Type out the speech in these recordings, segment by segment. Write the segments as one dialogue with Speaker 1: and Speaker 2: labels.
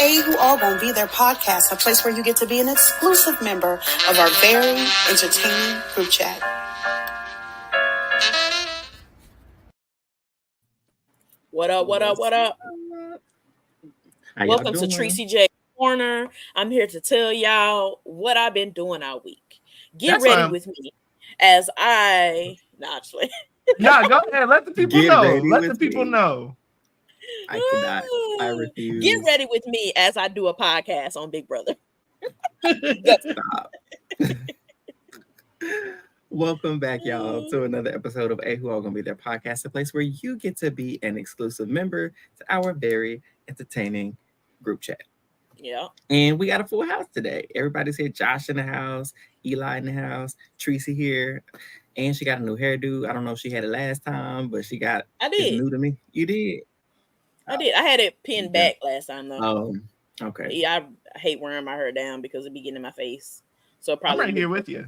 Speaker 1: Who All Gonna Be Their podcast, a place where you get to be an exclusive member of our very entertaining group chat.
Speaker 2: What up, what up, what up? Welcome to Tracy J Corner. I'm here to tell y'all what I've been doing all week. Get ready with me as I... actually.
Speaker 3: No, go ahead. Let the people know. Let the people know.
Speaker 4: I cannot. I refuse.
Speaker 2: Get ready with me as I do a podcast on Big Brother.
Speaker 4: Stop. Welcome back, y'all, to another episode of Who All Gonna Be Their podcast, a place where you get to be an exclusive member to our very entertaining group chat.
Speaker 2: Yeah.
Speaker 4: And we got a full house today. Everybody's here. Josh in the house, Eli in the house, Tracy here. And she got a new hairdo. I don't know if she had it last time, but she got it's new to me. You did?
Speaker 2: I did. I had it pinned back last time though.
Speaker 4: Oh, okay.
Speaker 2: Yeah, I hate wearing my hair down because it be getting in my face. So probably
Speaker 3: I'm right here with you.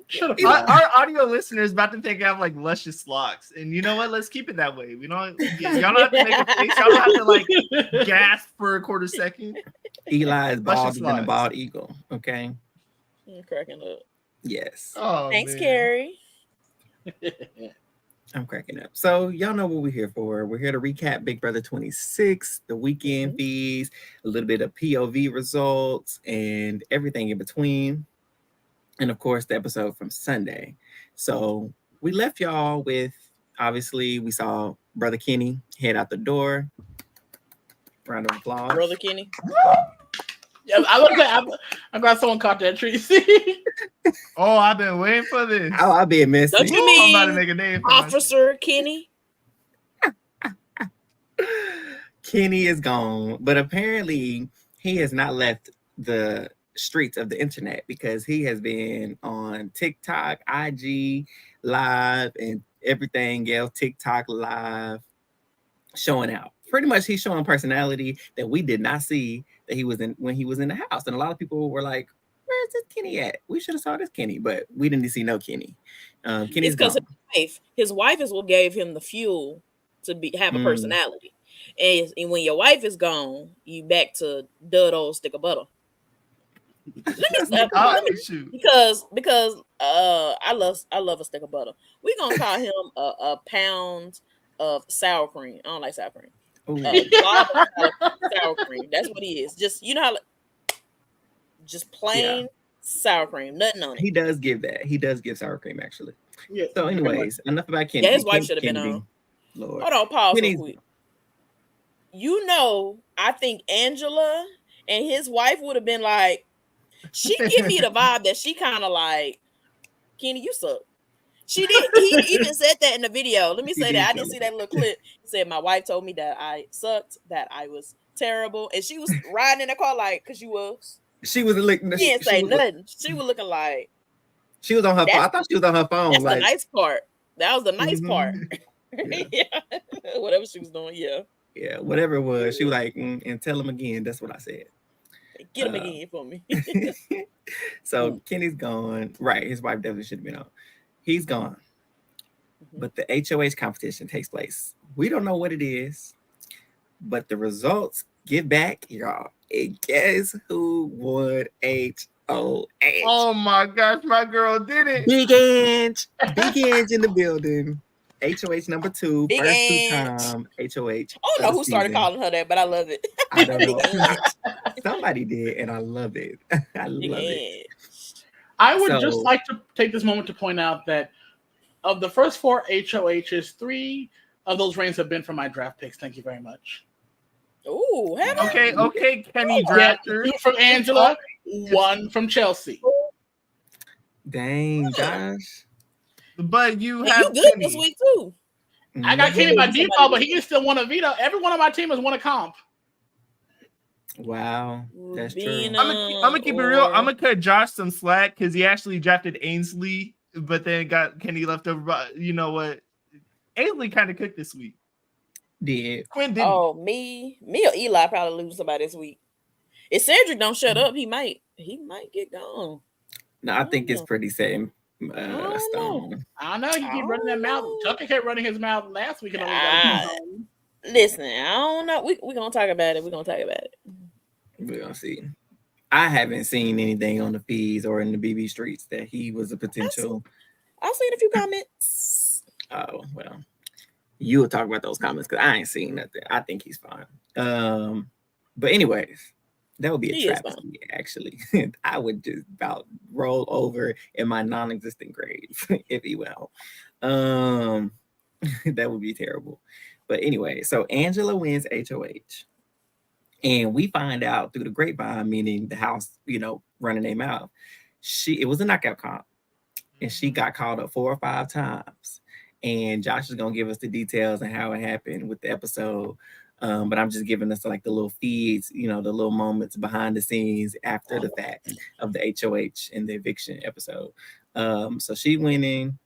Speaker 2: Shut up.
Speaker 3: Our audio listeners about to think I have like luscious locks, and you know what? Let's keep it that way. We don't. Y'all don't have to make a face. Y'all don't have to like gasp for a quarter second.
Speaker 4: Eli is bald than a bald eagle. Okay.
Speaker 2: I'm cracking up.
Speaker 4: Yes.
Speaker 2: Oh, thanks, man. Carrie.
Speaker 4: I'm cracking up. So y'all know what we're here for. We're here to recap Big Brother 26, the weekend fees, a little bit of POV results, and everything in between. And of course, the episode from Sunday. So we left y'all with, obviously, we saw Brother Kenny head out the door. Round of applause.
Speaker 2: Brother Kenny.
Speaker 5: Yeah, I'm glad someone caught that, Tracy.
Speaker 3: Oh, I've been waiting for this.
Speaker 4: Oh, I've been missing.
Speaker 2: Don't you mean I'm about to make a name for Officer Kenny?
Speaker 4: Kenny is gone, but apparently he has not left the streets of the internet because he has been on TikTok, IG live, and everything else. TikTok live, showing out. Pretty much, he's showing personality that we did not see that he was in when he was in the house, and a lot of people were like, "Where is this Kenny at? We should have saw this Kenny," but we didn't see no Kenny. Kenny's
Speaker 2: because his wife is what gave him the fuel to have a personality, and when your wife is gone, you back to dud old stick of butter. Because I love a stick of butter. We're gonna call him a pound of sour cream. I don't like sour cream. Sour cream. That's what he is. Just just plain sour cream, nothing on it.
Speaker 4: He does give that. He does give sour cream actually. Yeah. So, anyways, enough about Kenny.
Speaker 2: Yeah, his wife should have been on. Lord. Hold on, pause real quick. You know, I think Angela and his wife would have been like. She give me the vibe that she kind of like, Kenny, you suck. She did. He even said that in the video. Let me say that. I didn't see that little clip. He said, my wife told me that I sucked, that I was terrible. And she was riding in the car like, because she was.
Speaker 4: She was looking.
Speaker 2: She didn't say nothing. She was looking like.
Speaker 4: She was on her phone. I thought she was on her phone.
Speaker 2: That's the nice part. That was the nice part. Yeah. Whatever she was doing, yeah.
Speaker 4: Yeah, whatever it was. She was like, and tell him again. That's what I said.
Speaker 2: Get him again for me.
Speaker 4: So Kenny's gone. Right. His wife definitely should have been on. He's gone. But the HOH competition takes place. We don't know what it is, but the results get back, y'all. And guess who won HOH?
Speaker 3: Oh my gosh, my girl did it.
Speaker 4: Big Ange. Big Ange in the building. HOH number 2,
Speaker 2: Big
Speaker 4: first
Speaker 2: Ange.
Speaker 4: 2-time HOH.
Speaker 2: I don't know who started calling her that, but I love it.
Speaker 4: I don't know. Somebody did, and I love it. I love it.
Speaker 5: I would just like to take this moment to point out that of the first 4 HOHs, 3 of those reigns have been from my draft picks. Thank you very much.
Speaker 2: Ooh,
Speaker 3: okay, Kenny drafter.
Speaker 5: 2 from Angela, 1 from Chelsea.
Speaker 4: Dang, gosh.
Speaker 3: But you
Speaker 2: have you good Kenny this week too.
Speaker 5: I got Kenny by default, but he can still want a veto. Every one of my team has won a comp.
Speaker 4: Wow, that's true.
Speaker 3: I'm gonna keep it real. I'm gonna cut Josh some slack because he actually drafted Ainsley, but then got Kenny left over. But you know what? Ainsley kind of cooked this week.
Speaker 4: Did
Speaker 3: Quinn didn't.
Speaker 2: Oh, me or Eli probably lose somebody this week. If Cedric don't shut up, he might get gone.
Speaker 4: No, I think it's pretty set in stone.
Speaker 5: I don't know. He keep running that mouth. Tucker kept running his mouth last week. And
Speaker 2: Listen, I don't know. We're gonna talk about it. We're gonna
Speaker 4: see. I haven't seen anything on the feeds or in the BB streets that he was a potential.
Speaker 2: I've seen a few comments.
Speaker 4: Oh well, you will talk about those comments because I ain't seen nothing. I think he's fine. But anyways, that would be a travesty. Actually, I would just about roll over in my non-existent grave if he will. That would be terrible. But anyway, so Angela wins HOH. And we find out through the grapevine, meaning the house, running their mouth, it was a knockout comp. And she got called up 4 or 5 times. And Josh is going to give us the details and how it happened with the episode. But I'm just giving us like the little feeds, the little moments behind the scenes after the fact of the HOH and the eviction episode. So she winning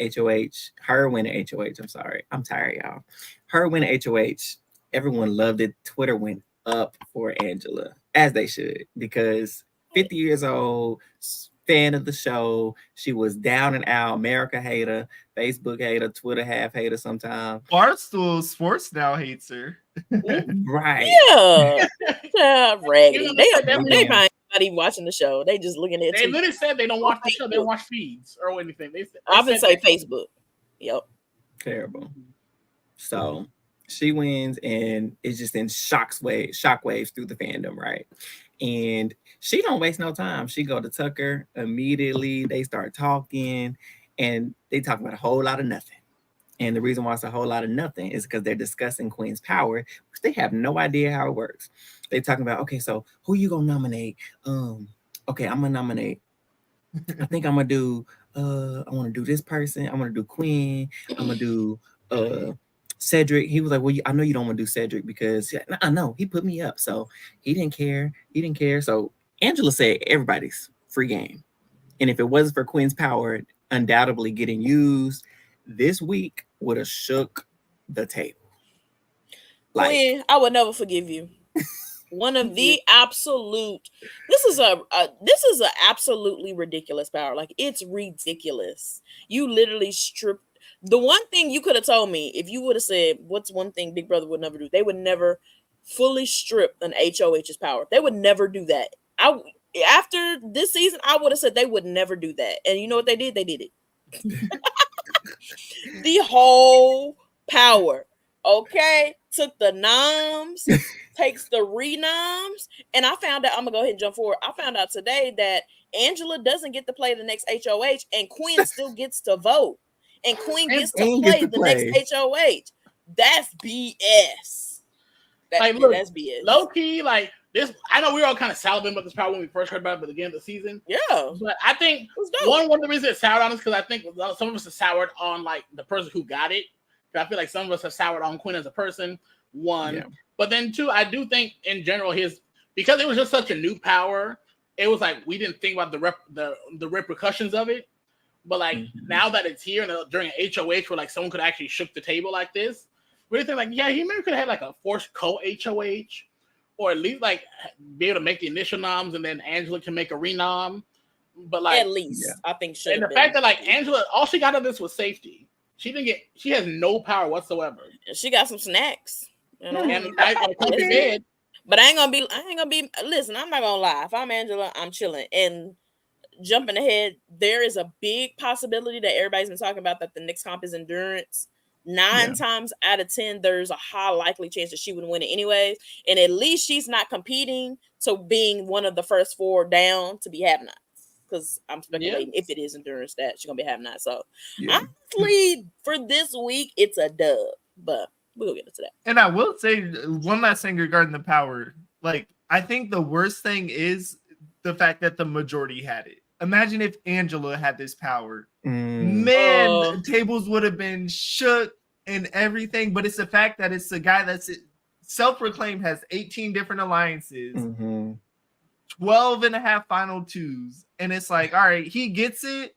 Speaker 4: HOH, her winning HOH. I'm sorry. I'm tired, y'all. Her winning HOH. Everyone loved it. Twitter went up for Angela, as they should, because 50 years old, fan of the show. She was down and out, America hater, Facebook hater, Twitter half hater sometimes.
Speaker 3: Barstool Sports now hates her.
Speaker 4: Right.
Speaker 2: Yeah. Raggedy. They might not even watching the show. They just looking at
Speaker 5: They literally said they don't watch the show. They don't watch feeds or anything.
Speaker 2: I would say Facebook. Yep.
Speaker 4: Terrible. So she wins, and it's just in shockwaves through the fandom, right? And she don't waste no time. She go to Tucker immediately. They start talking, and they talk about a whole lot of nothing. And the reason why it's a whole lot of nothing is because they're discussing Queen's power, which they have no idea how it works. They talking about, okay, so who you gonna nominate? Okay, I'm gonna nominate. I think I'm gonna do. I want to do this person. I'm gonna do Queen. I'm gonna do Cedric. He was like, well, I know you don't want to do Cedric because I know he put me up, so he didn't care. So Angela said everybody's free game, and if it wasn't for Queen's power undoubtedly getting used, this week would have shook the table.
Speaker 2: Queen, I would never forgive you. One of the absolute. This is a absolutely ridiculous power. Like, it's ridiculous. You literally stripped. The one thing you could have told me, if you would have said, what's one thing Big Brother would never do? They would never fully strip an HOH's power. They would never do that. After this season, I would have said they would never do that. And you know what they did? They did it. The whole power. Okay? Took the noms, takes the renoms, and I found out, I'm going to go ahead and jump forward. I found out today that Angela doesn't get to play the next HOH, and Queen still gets to vote. And Queen gets to play the next HOH. That's BS. That's BS.
Speaker 5: Low key, like this. I know we were all kind of salivating about this power when we first heard about it at the beginning of the season.
Speaker 2: Yeah,
Speaker 5: but I think one of the reasons it's soured on us because I think some of us are soured on like the person who got it. I feel like some of us have soured on Quinn as a person, but then 2, I do think in general because it was just such a new power, it was like we didn't think about the repercussions of it. But like now that it's here and during an HOH where like someone could actually shook the table like this, we think like he maybe could have had like a forced co-HOH, or at least like be able to make the initial noms and then Angela can make a renom. But like
Speaker 2: at least I think should.
Speaker 5: And the fact that like Angela, all she got out of this was safety. She has no power whatsoever.
Speaker 2: She got some snacks.
Speaker 5: And bed.
Speaker 2: But I ain't gonna be. Listen, I'm not gonna lie. If I'm Angela, I'm chilling. And jumping ahead, there is a big possibility that everybody's been talking about that the next comp is endurance. 9 times out of 10, there's a high likely chance that she would win it anyways. And at least she's not competing to being one of the first 4 down to be have-nots. Because I'm speculating if it is endurance that she's gonna be having that. So honestly, for this week, it's a dub. But we'll get into that.
Speaker 3: And I will say one last thing regarding the power. Like, I think the worst thing is the fact that the majority had it. Imagine if Angela had this power. Man, tables would have been shook and everything. But it's the fact that it's a guy that's self-proclaimed has 18 different alliances. 12 and a half final 2s, and it's like, all right, he gets it,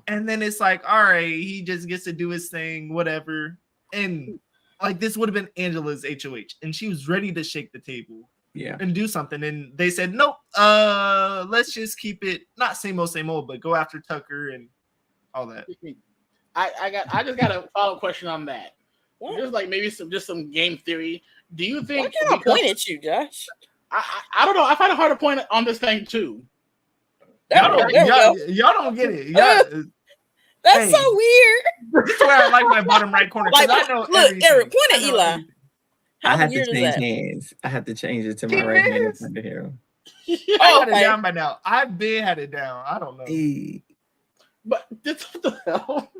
Speaker 3: and then it's like, all right, he just gets to do his thing, whatever. And like, this would have been Angela's HOH, and she was ready to shake the table and do something, and they said, nope, let's just keep it not same old, but go after Tucker and all that.
Speaker 5: I just got a follow-up question on that. just like maybe some game theory. Do you think?
Speaker 2: Why can't I point at you, Josh?
Speaker 5: I don't know. I find it hard to point on this thing too.
Speaker 3: Y'all don't get it.
Speaker 2: That's so weird.
Speaker 3: This is where I like my bottom right corner.
Speaker 2: Like,
Speaker 3: I know
Speaker 2: look, Eric, point at Eli.
Speaker 4: I have to change hands. I have to change it to my right hand under here.
Speaker 3: I had it down by now. I've been had it down. I don't know.
Speaker 5: But this what the hell?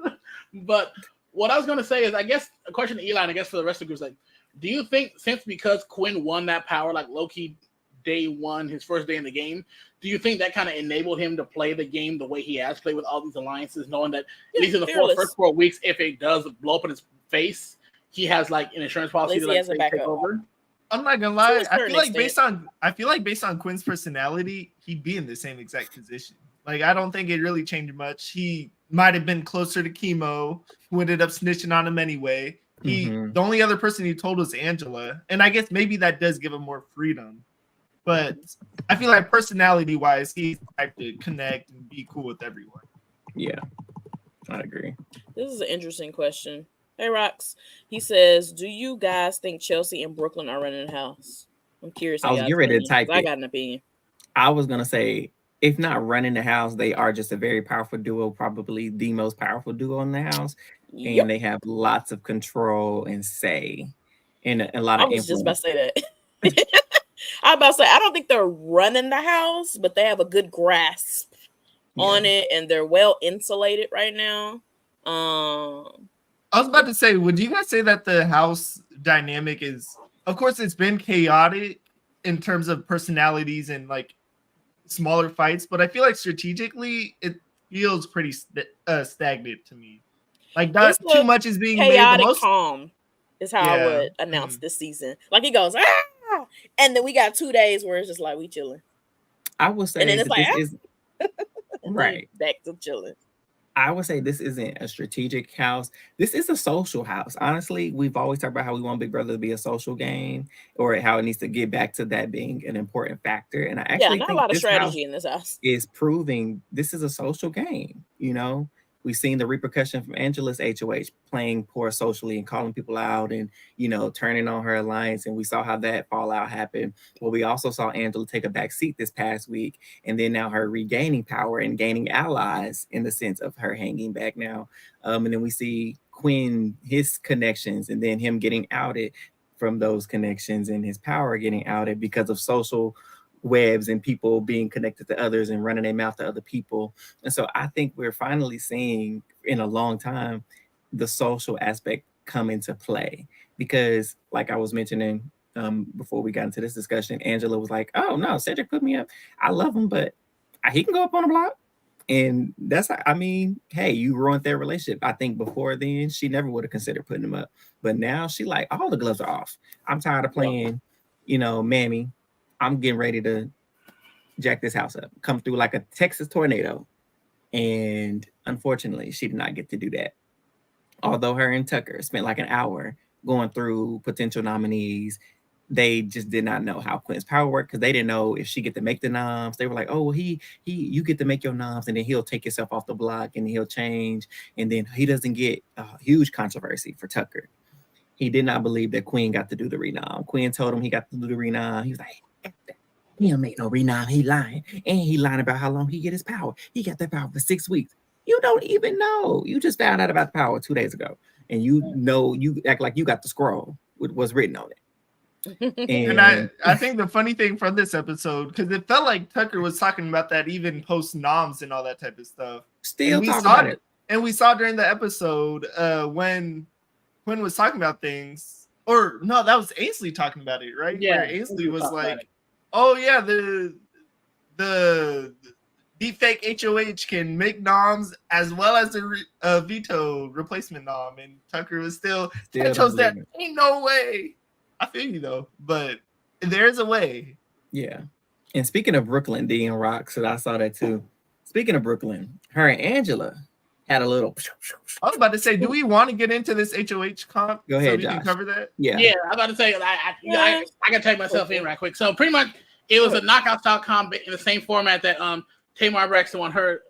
Speaker 5: But what I was gonna say is, I guess a question to Eli, and I guess for the rest of the group is like, do you think because Quinn won that power, like Loki day one, his first day in the game, do you think that kind of enabled him to play the game the way he has played with all these alliances, knowing that at least in the first 4 weeks, if it does blow up in his face, he has like an insurance policy to like take over?
Speaker 3: I'm not gonna lie. I feel like based on Quinn's personality, he'd be in the same exact position. Like, I don't think it really changed much. He might have been closer to Chemo, who ended up snitching on him anyway. The only other person he told was Angela, and I guess maybe that does give him more freedom. But I feel like personality-wise, he's the type to connect and be cool with everyone.
Speaker 4: Yeah, I agree.
Speaker 2: This is an interesting question. Hey, Rox. He says, do you guys think Chelsea and Brooklyn are running the house? I'm curious.
Speaker 4: I was getting ready to type it.
Speaker 2: I got an opinion.
Speaker 4: I was going to say, if not running the house, they are just a very powerful duo, probably the most powerful duo in the house. Yep. And they have lots of control and say and a lot of influence. I was just about to say
Speaker 2: that. I was about to say, I don't think they're running the house, but they have a good grasp on it, and they're well insulated right now.
Speaker 3: I was about to say, would you guys say that the house dynamic is, of course, it's been chaotic in terms of personalities and like smaller fights, but I feel like strategically it feels pretty stagnant to me. Like, not too much is being
Speaker 2: chaotic,
Speaker 3: made. The most
Speaker 2: calm is how I would announce this season. Like, he goes, and then we got 2 days where it's just like we chilling.
Speaker 4: I would say,
Speaker 2: and then it's like,
Speaker 4: right,
Speaker 2: back to chilling.
Speaker 4: I would say this isn't a strategic house. This is a social house. Honestly, we've always talked about how we want Big Brother to be a social game, or how it needs to get back to that being an important factor. And I actually
Speaker 2: not
Speaker 4: think
Speaker 2: a lot of strategy in this house
Speaker 4: is proving this is a social game. You know, we've seen the repercussion from Angela's HOH playing poor socially and calling people out and, you know, turning on her alliance. And we saw how that fallout happened. Well, we also saw Angela take a back seat this past week, and then now her regaining power and gaining allies in the sense of her hanging back now. And then we see Quinn, his connections, and then him getting outed from those connections and his power getting outed because of social webs and people being connected to others and running their mouth to other people. And so I think we're finally seeing in a long time the social aspect come into play, because like I was mentioning before we got into this discussion, Angela was like, oh no, Cedric put me up. I love him, but he can go up on the block. And that's, I mean, hey, you ruined their relationship. I think before then she never would have considered putting him up, but now she like, all the gloves are off. I'm tired of playing, you know, mammy. I'm getting ready to jack this house up, come through like a Texas tornado. And unfortunately, she did not get to do that. Although her and Tucker spent like an hour going through potential nominees, they just did not know how Quinn's power worked, because they didn't know if she get to make the noms. They were like, oh, well, you get to make your noms, and then he'll take yourself off the block and he'll change. And then he doesn't get a huge controversy for Tucker. He did not believe that Quinn got to do the renom. Quinn told him he got to do the renom. He was like, he don't make no renom. He lying. And he lying about how long he get his power. He got that power for 6 weeks. You don't even know. You just found out about the power 2 days ago. And you know, you act like you got the scroll with what's written on it.
Speaker 3: And I think the funny thing from this episode, because it felt like Tucker was talking about that even post noms and all that type of stuff.
Speaker 4: Still talking about it.
Speaker 3: And we saw during the episode when Quinn was talking about things, or no, that was Ainsley talking about it, right?
Speaker 5: Yeah,
Speaker 3: where Ainsley was like, oh yeah, the deepfake HOH can make noms as well as a veto replacement nom, and Tucker was still chose that. Ain't no way. I feel you though, but there's a way.
Speaker 4: Yeah. And speaking of Brooklyn, D and Rock, so I saw that too. Speaking of Brooklyn, her and Angela had a little.
Speaker 3: I was about to say, do we want to get into this HOH comp?
Speaker 4: Go ahead,
Speaker 3: so we
Speaker 4: Josh.
Speaker 3: can cover that.
Speaker 5: Yeah. I'm about to say, I gotta take myself in right quick. So pretty much, it was a knockout style comp in the same format that Tamar Braxton won her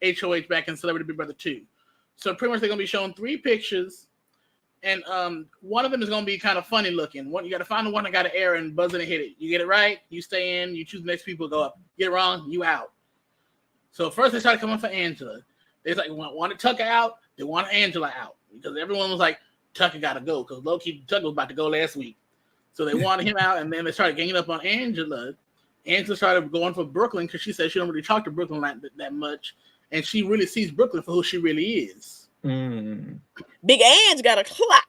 Speaker 5: HOH back in Celebrity Big Brother 2. So pretty much they're gonna be showing 3 pictures And one of them is gonna be kind of funny looking. One, you got to find the one that got an error and buzz it and hit it. You get it right, you stay in. You choose the next people, go up. Get it wrong, you out. So first they started coming for Angela. They like wanted Tucker out. They wanted Angela out because everyone was like, Tucker got to go because low-key Tucker was about to go last week. So they wanted him out, and then they started ganging up on Angela. Angela started going for Brooklyn because she said she don't really talk to Brooklyn that much, and she really sees Brooklyn for who she really is.
Speaker 2: Big Ange got a clock,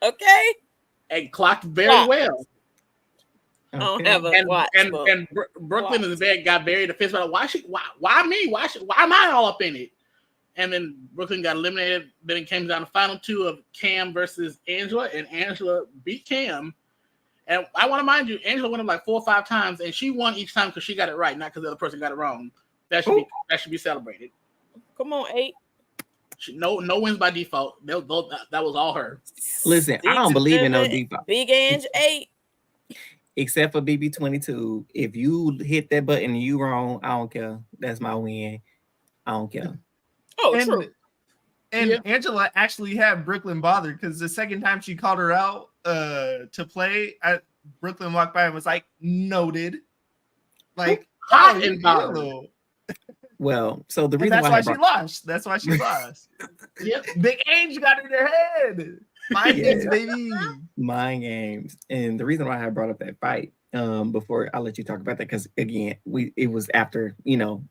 Speaker 2: okay?
Speaker 5: And clocked very well.
Speaker 2: I don't have a watch.
Speaker 5: And Brooklyn is got buried. The fist about why me? Why am I all up in it? And then Brooklyn got eliminated. Then it came down to the final two of Cam versus Angela, and Angela beat Cam. And I want to mind you, Angela won it like 4 or 5 times, and she won each time because she got it right, not because the other person got it wrong. That should be celebrated.
Speaker 2: Come on, 8.
Speaker 5: No wins by default. That was all her.
Speaker 4: Listen, I don't believe in no default.
Speaker 2: Big Ange 8.
Speaker 4: Except for BB22. If you hit that button and you wrong, I don't care. That's my win. I don't care.
Speaker 2: Oh, true.
Speaker 3: And Angela actually had Brooklyn bothered because the second time she called her out to play, Brooklyn walked by and was like, noted. Like,
Speaker 5: hot and bothered.
Speaker 4: Well, so the reason
Speaker 3: why she lost. That's why she lost. Yep. Big Ange got in their head. Mind games, baby.
Speaker 4: Mind games. And the reason why I brought up that fight, before I'll let you talk about that, because again, it was after,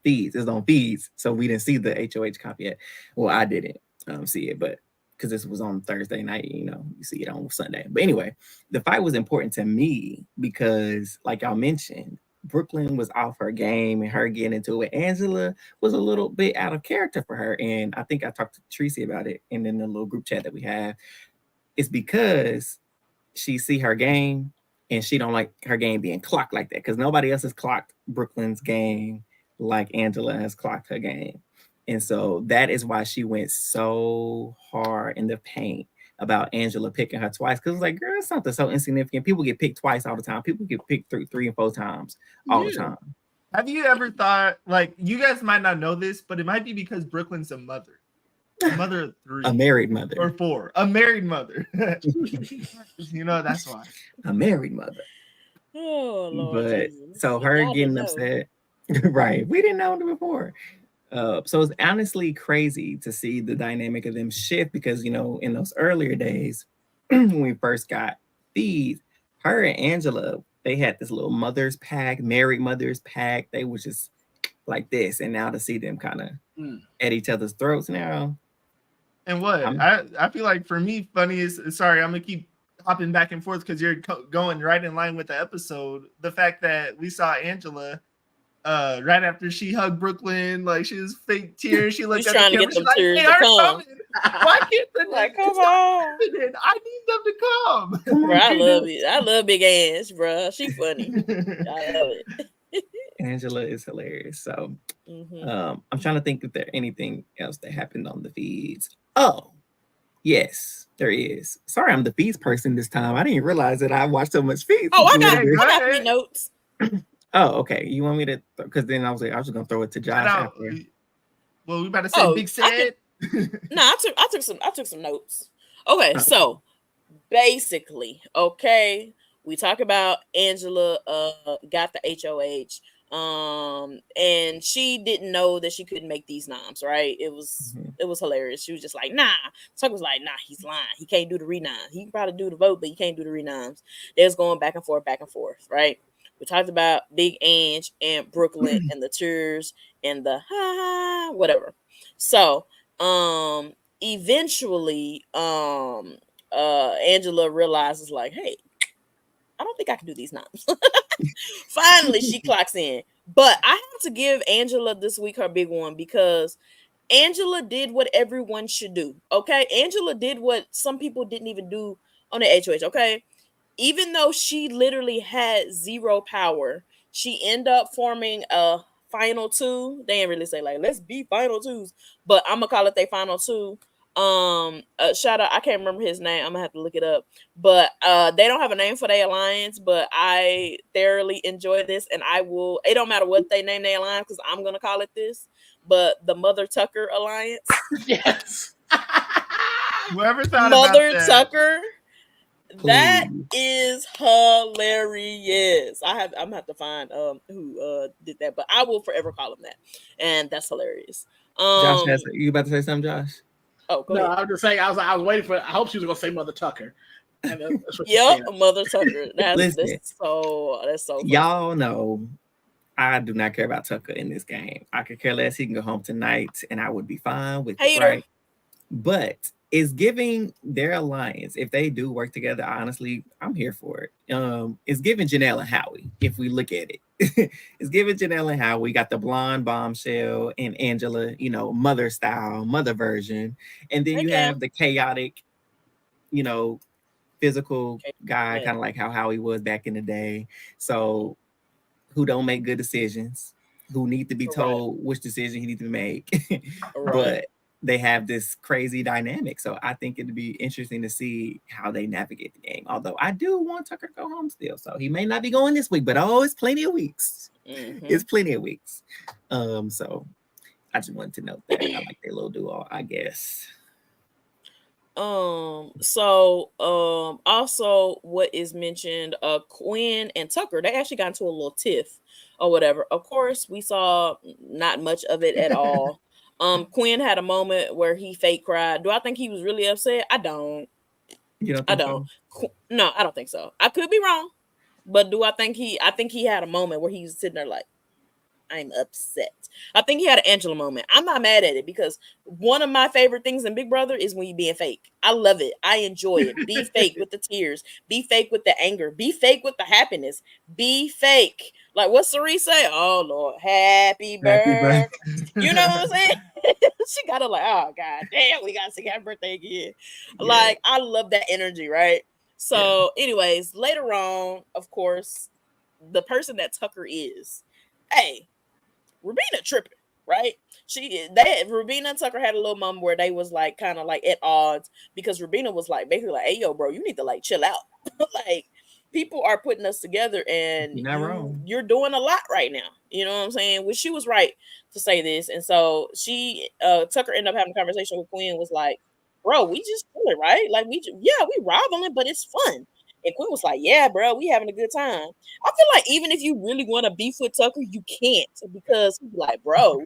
Speaker 4: feeds. It's on feeds. So we didn't see the HOH comp yet. Well, I didn't see it, but because this was on Thursday night, you see it on Sunday. But anyway, the fight was important to me because, like y'all mentioned, Brooklyn was off her game and her getting into it. Angela was a little bit out of character for her. And I think I talked to Tracy about it in the little group chat that we have. It's because she see her game and she don't like her game being clocked like that because nobody else has clocked Brooklyn's game like Angela has clocked her game. And so that is why she went so hard in the paint about Angela picking her twice. Because it's like, girl, it's something so insignificant. People get picked twice all the time. People get picked 3 and 4 times all the time.
Speaker 3: Have you ever thought, like, you guys might not know this, but it might be because Brooklyn's a mother. A mother of 3.
Speaker 4: A married mother.
Speaker 3: Or 4. A married mother. That's why.
Speaker 4: A married mother.
Speaker 2: Oh, Lord.
Speaker 4: But
Speaker 2: Jesus.
Speaker 4: So her getting upset. Right. We didn't know it before. So it's honestly crazy to see the dynamic of them shift because, in those earlier days, when we first got feeds, her and Angela, they had this little mothers pack, married mothers pack. They were just like this. And now to see them kind of at each other's throats now.
Speaker 3: And what I feel like for me, funny is, sorry, I'm going to keep hopping back and forth because you're going right in line with the episode. The fact that we saw Angela right after she hugged Brooklyn, like she was fake tears. She looked at the camera. She's like, they are coming. Why can't the
Speaker 2: like, come on?
Speaker 3: I need them to come.
Speaker 2: Bro, I love it. I love Big Ange, bro. She funny. I love it.
Speaker 4: Angela is hilarious. So I'm trying to think if there's anything else that happened on the feeds. Oh, yes, there is. Sorry, I'm the feeds person this time. I didn't realize that I watched so much feeds.
Speaker 2: Oh, I got 3 notes.
Speaker 4: Oh, okay. You want me to? Because then I was just gonna throw it to Josh after.
Speaker 3: Well, we about to say Big said.
Speaker 2: No, I took some notes. Okay, so basically, we talk about Angela got the HOH. And she didn't know that she couldn't make these noms, right? It was hilarious. She was just like, nah. Tuck was like, nah, he's lying. He can't do the re-noms. He can probably do the vote, but he can't do the re-noms. They was going back and forth, right? We talked about Big Ange and Brooklyn and the tears and the whatever. So eventually Angela realizes like, hey, I don't think I can do these noms. Finally, she clocks in. But I have to give Angela this week her big one because Angela did what everyone should do. Okay. Angela did what some people didn't even do on the HOH. Okay. Even though she literally had 0 power, she ended up forming a final 2. They didn't really say like, let's be final 2s, but I'm gonna call it they final 2. Shout out, I can't remember his name. I'm gonna have to look it up, but they don't have a name for their alliance, but I thoroughly enjoy this, and I will. It don't matter what they name their alliance because I'm gonna call it this. But the Mother Tucker Alliance.
Speaker 5: Yes.
Speaker 3: Whoever thought
Speaker 2: Mother
Speaker 3: about that.
Speaker 2: Tucker. That is hilarious. I'm gonna have to find who did that, but I will forever call him that, and that's hilarious.
Speaker 4: Josh, you about to say something, Josh?
Speaker 2: Oh, go
Speaker 5: ahead.
Speaker 2: I
Speaker 5: was just saying. I was waiting for. I hope she was gonna say Mother Tucker.
Speaker 2: Yep, Mother Tucker. That's so.
Speaker 4: Y'all know, I do not care about Tucker in this game. I could care less. He can go home tonight, and I would be fine with it, right? But it's giving their alliance. If they do work together, honestly, I'm here for it. It's giving Janelle and Howie, if we look at it. It's giving Janelle and Howie. We got the blonde bombshell and Angela, mother style, mother version. And then you have the chaotic, physical guy, kind of like how Howie was back in the day. So who don't make good decisions, who need to be told which decision he needs to make. But they have this crazy dynamic. So I think it'd be interesting to see how they navigate the game. Although I do want Tucker to go home still. So he may not be going this week, but it's plenty of weeks. It's plenty of weeks. So I just wanted to note that. I like their little duo, I guess.
Speaker 2: Also what is mentioned, Quinn and Tucker, they actually got into a little tiff or whatever. Of course, we saw not much of it at all. Quinn had a moment where he fake cried. Do I think he was really upset? I don't.
Speaker 4: You don't think so?
Speaker 2: No, I don't think so. I could be wrong, but I think he had a moment where he was sitting there like, I'm upset. I think he had an Angela moment. I'm not mad at it because one of my favorite things in Big Brother is when you being fake. I love it. I enjoy it. Be fake with the tears. Be fake with the anger. Be fake with the happiness. Be fake. Like what Cerise say? Oh Lord, happy birthday. You know what I'm saying? She got to like, oh God damn, we got to sing happy birthday again. Yeah. Like I love that energy, right? So, anyways, later on, of course, the person that Tucker is, hey, Rubina tripping, right? Rubina and Tucker had a little moment where they was like kind of like at odds because Rubina was like basically like, hey yo, bro, you need to like chill out. Like people are putting us together and you're doing a lot right now. You know what I'm saying? Which she was right to say this. And so Tucker ended up having a conversation with Quinn, was like, bro, we just do it, right? Like we rivaling, but it's fun. And Quinn was like, yeah, bro, we having a good time. I feel like even if you really want to beef with Tucker, you can't because he'd be like, bro,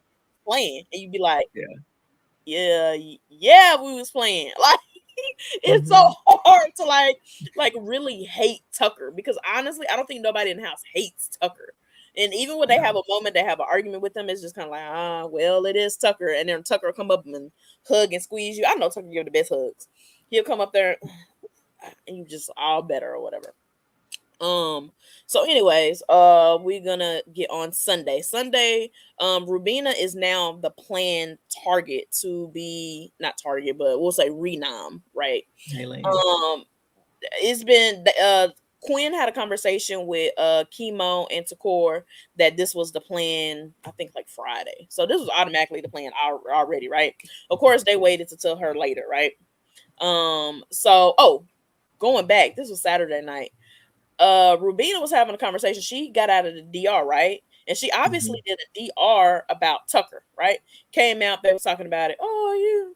Speaker 2: playing. And you'd be like, yeah, we was playing. Like, it's so hard to like really hate Tucker because honestly, I don't think nobody in the house hates Tucker. And even when they have a moment, they have an argument with them, it's just kind of like, well, it is Tucker. And then Tucker will come up and hug and squeeze you. I know Tucker give the best hugs. He'll come up there and you just all better or whatever. So anyways, we're gonna get on Sunday. Rubina is now the planned target to be not target, but we'll say renom, right? It's been Quinn had a conversation with Chemo and Takor that this was the plan, I think like Friday. So this was automatically the plan already, right? Of course, they waited to tell her later, right? Going back, this was Saturday night. Rubina was having a conversation. She got out of the DR, right? And she obviously did a DR about Tucker, right? Came out, they was talking about it. Oh,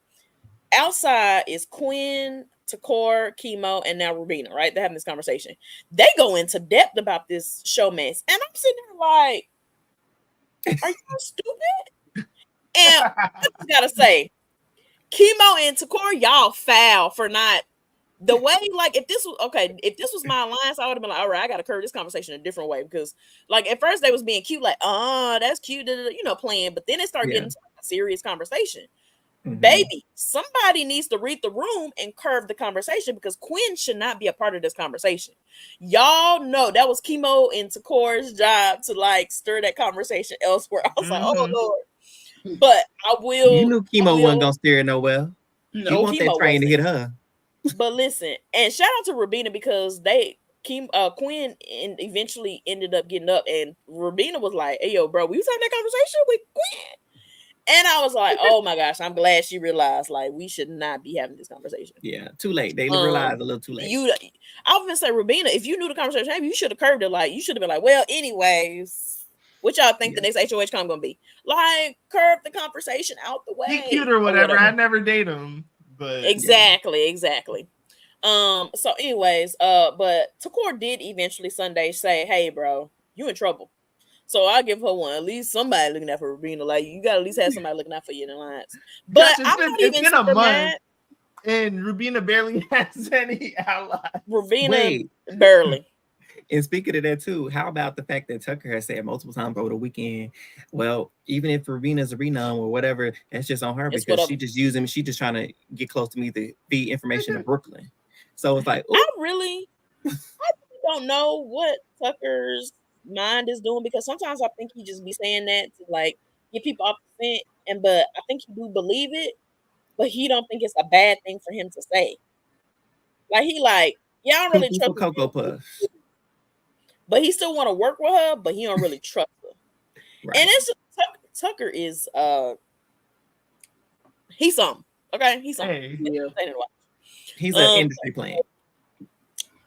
Speaker 2: yeah. Outside is Quinn, Takor, Chemo, and now Rubina, right? They're having this conversation. They go into depth about this show mess. And I'm sitting there like, are you stupid? And I just gotta say, Chemo and Takor, y'all foul for not the way, like, if this was my alliance, I would have been like, all right, I gotta curve this conversation a different way because, like, at first they was being cute, like, oh, that's cute, playing, but then it started getting to a serious conversation. Baby, somebody needs to read the room and curve the conversation because Quinn should not be a part of this conversation. Y'all know that was Chemo and Takor's job to like stir that conversation elsewhere. I was like, oh Lord, but I will.
Speaker 4: You knew Chemo wasn't gonna steer it nowhere. No, you want that train to hit her.
Speaker 2: But listen, and shout out to Rubina because Quinn eventually ended up getting up, and Rubina was like, "Hey, yo, bro, we was having that conversation with Quinn," and I was like, "Oh my gosh, I'm glad she realized like we should not be having this conversation."
Speaker 4: Yeah, too late. They realized a little too late.
Speaker 2: I was gonna say, Rubina, if you knew the conversation, maybe you should have curved it. Like you should have been like, "Well, anyways, what y'all think the next HOH con gonna be?" Like curve the conversation out the way.
Speaker 3: He cute or whatever. I never date him. But
Speaker 2: exactly. So anyways, but Takor did eventually Sunday say, "Hey, bro, you in trouble." So I'll give her one. At least somebody looking out for Rubina. Like, you gotta at least have somebody looking out for you in the lines. But
Speaker 3: it's been a month, and Rubina barely has any allies.
Speaker 2: Rubina barely.
Speaker 4: And speaking of that too, how about the fact that Tucker has said multiple times over the weekend, well, even if Rubina's a renom or whatever, that's just on her because she just using me. She just trying to get close to me to feed information to Brooklyn. So it's like,
Speaker 2: I really don't know what Tucker's mind is doing, because sometimes I think he just be saying that to like get people off the scent, but I think he do believe it, but he don't think it's a bad thing for him to say. Like, he like, yeah, I don't really trust
Speaker 4: Cocoa Puffs.
Speaker 2: But he still want to work with her, but he don't really trust her. Right. And it's Tucker is he's something. Okay, he's something.
Speaker 3: Hey,
Speaker 4: he's an industry plant.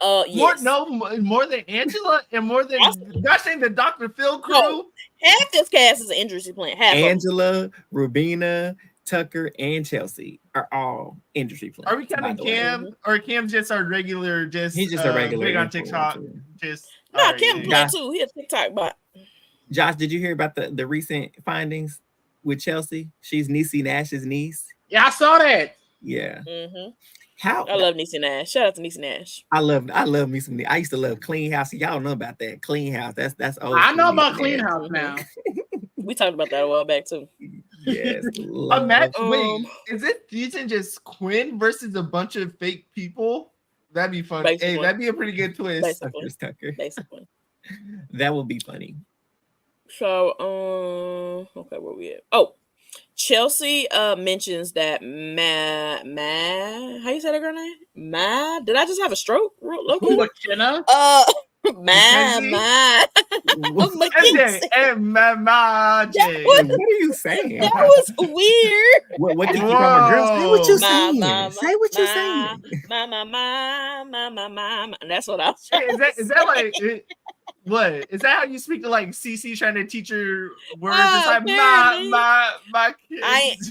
Speaker 2: Yes.
Speaker 3: More than Angela and more than gosh dang the Dr. Phil crew.
Speaker 2: No, half this cast is an industry plant. Half
Speaker 4: Angela, Rubina, Tucker, and Chelsea are all industry plants.
Speaker 3: Are we counting Cam? Or Cam's just our regular? He's
Speaker 4: just a regular
Speaker 3: big on TikTok.
Speaker 2: No, Cam good too. He a TikTok bot.
Speaker 4: Josh, did you hear about the recent findings with Chelsea? She's Niecy Nash's niece.
Speaker 5: Yeah, I saw that.
Speaker 4: Yeah.
Speaker 2: I love Niecy Nash. Shout out to Niecy Nash.
Speaker 4: I love me some. I used to love Clean House. Y'all know about that Clean House. That's old.
Speaker 5: I know about Clean House now.
Speaker 2: We talked about that a while back too.
Speaker 4: Yes.
Speaker 3: Wait, is it using just Quinn versus a bunch of fake people? That'd be fun. Basically. Hey, that'd be a pretty good twist.
Speaker 4: Tucker.
Speaker 2: Basically.
Speaker 4: That would be funny.
Speaker 2: So, okay, where we at? Oh, Chelsea mentions that how you say that girl name? Did I just have a stroke?
Speaker 5: Jenna?
Speaker 4: What are you saying?
Speaker 2: That was weird.
Speaker 4: What did you call my girl? Say what you saying. Say what you saying.
Speaker 2: And that's what I was saying.
Speaker 3: Is that like what? Is that how you speak to like CC trying to teach her words? It's like my kids.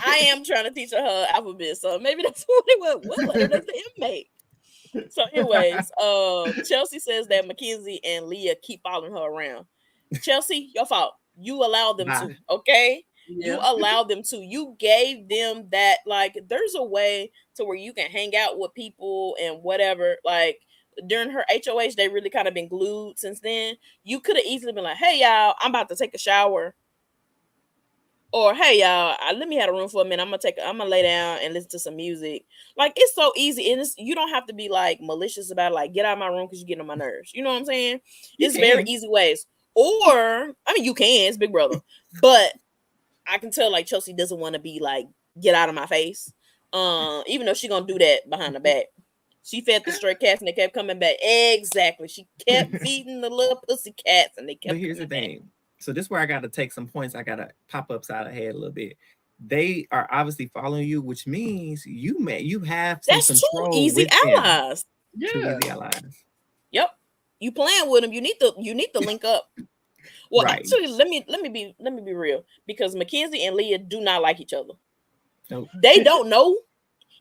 Speaker 2: I am trying to teach her alphabet, so maybe that's what it was. What letter does the M make? So, anyways, Chelsea says that Mackenzie and Leah keep following her around. Chelsea, your fault. You allowed them to, okay? Yeah. You allowed them to. You gave them that, like, there's a way to where you can hang out with people and whatever. Like, during her HOH, they really kind of been glued since then. You could have easily been like, hey, y'all, I'm about to take a shower. Or, hey, y'all, let me have a room for a minute. I'm gonna lay down and listen to some music. Like, it's so easy. And you don't have to be like malicious about it, like, get out of my room because you're getting on my nerves. You know what I'm saying? It's very easy ways. Or, I mean, you can, it's Big Brother. But I can tell, like, Chelsea doesn't want to be like, get out of my face. Even though she's gonna do that behind the back. She fed the stray cats and they kept coming back. Exactly. She kept feeding the little pussy cats and they kept.
Speaker 4: But here's the thing. So this is where I got to take some points. I got to pop upside the head a little bit. They are obviously following you, which means you have some control.
Speaker 2: Two easy allies.
Speaker 4: Yeah. 2 easy allies.
Speaker 2: Yep. You playing with them. You need to link up. Well, right. Actually, let me be real, because Mackenzie and Leah do not like each other.
Speaker 4: Nope.
Speaker 2: They don't know.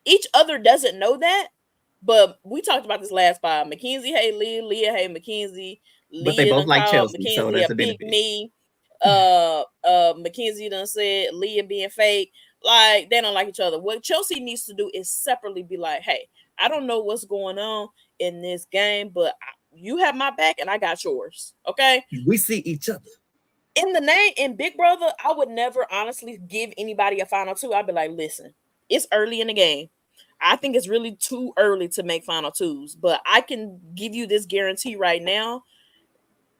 Speaker 2: Each other doesn't know that. But we talked about this last five. Mackenzie hate Leah, Leah hate Mackenzie.
Speaker 4: But they both like Chelsea,
Speaker 2: Mackenzie
Speaker 4: so that's a
Speaker 2: benefit.
Speaker 4: Me.
Speaker 2: Mackenzie done said Leah being fake. Like, they don't like each other. What Chelsea needs to do is separately be like, hey, I don't know what's going on in this game, but you have my back and I got yours. Okay?
Speaker 4: We see each other.
Speaker 2: In Big Brother, I would never honestly give anybody a final two. I'd be like, listen, it's early in the game. I think it's really too early to make final twos, but I can give you this guarantee right now.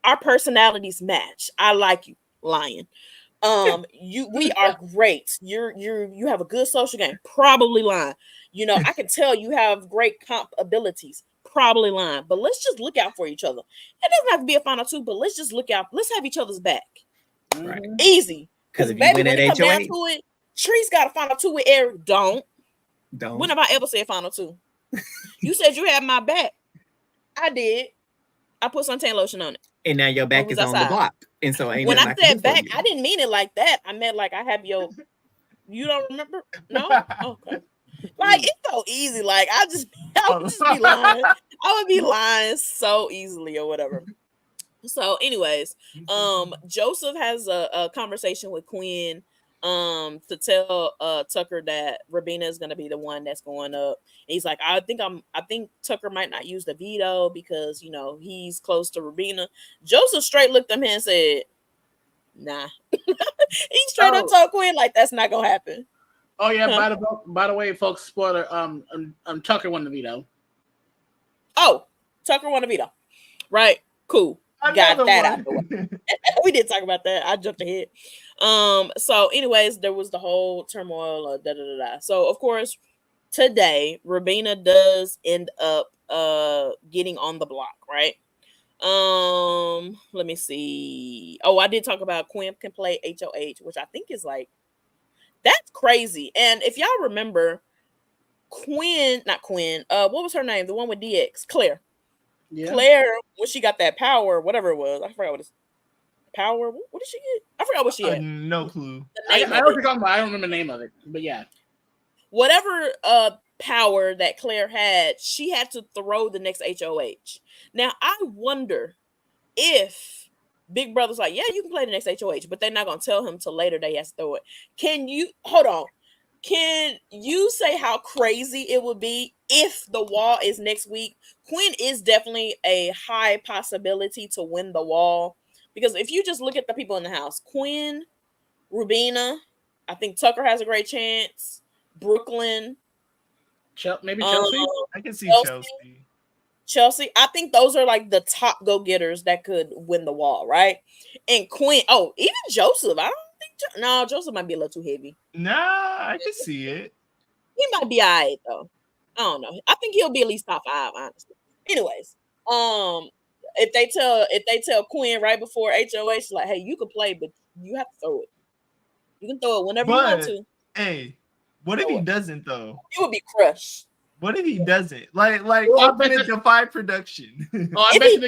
Speaker 2: Our personalities match. I like you, Lion. We are great. You have a good social game. Probably lying. You know, I can tell you have great comp abilities. Probably lying. But let's just look out for each other. It doesn't have to be a final two, but let's just look out. Let's have each other's back.
Speaker 4: Right.
Speaker 2: Easy.
Speaker 4: Because if you win at HOA,
Speaker 2: down to it, Tree's got a final two with Eric. Don't. When have I ever said final two? You said you had my back. I did. I put suntan lotion on it.
Speaker 4: And now your back is on the block. And so
Speaker 2: when I said back, I didn't mean it like that. I meant like I have your. You don't remember? No? Okay. Like it's so easy. Like I would just be lying. I would be lying so easily or whatever. So, anyways, Joseph has a conversation with Quinn to tell Tucker that Rabina is gonna be the one that's going up. And he's like, I think Tucker might not use the veto because he's close to Rabina. Joseph straight looked at him and said, nah. He straight up told Quinn like that's not gonna happen.
Speaker 5: Oh yeah, by the way, folks, spoiler, Tucker won the veto.
Speaker 2: Oh, Tucker won the veto. Right, cool. Got that out the way. We did talk about that. I jumped ahead. So anyways, there was the whole turmoil, So of course, today Rabina does end up getting on the block, right? Let me see. Oh, I did talk about Quinn can play HOH, which I think is like that's crazy. And if y'all remember, not Quinn, what was her name? The one with DX, Claire. Yeah. Claire, when she got that power, whatever it was, I forgot what it's power. What did she get? I forgot what she had.
Speaker 3: No clue.
Speaker 5: I know what you're talking about. I don't remember the name of it, but yeah.
Speaker 2: Whatever power that Claire had, she had to throw the next HOH. Now I wonder if Big Brother's like, yeah, you can play the next HOH, but they're not gonna tell him till later that he has to throw it. Can you say how crazy it would be if the wall is next week? Quinn is definitely a high possibility to win the wall because if you just look at the people in the house, Quinn, Rubina, I think Tucker has a great chance. Brooklyn,
Speaker 5: maybe Chelsea.
Speaker 3: I can see
Speaker 2: Chelsea. I think those are like the top go-getters that could win the wall, right? And Quinn. Oh, even Joseph. I don't think. No, Joseph might be a little too heavy.
Speaker 3: Nah, I can see it.
Speaker 2: He might be alright though. I don't know. I think he'll be at least top 5, honestly. Anyways, if they tell Quinn right before HOH, like, hey, you can play, but you have to throw it. You can throw it whenever you want to.
Speaker 3: Hey, what if he doesn't though?
Speaker 2: It would be crushed.
Speaker 3: What if he doesn't? Like ultimate defy production.
Speaker 5: I bet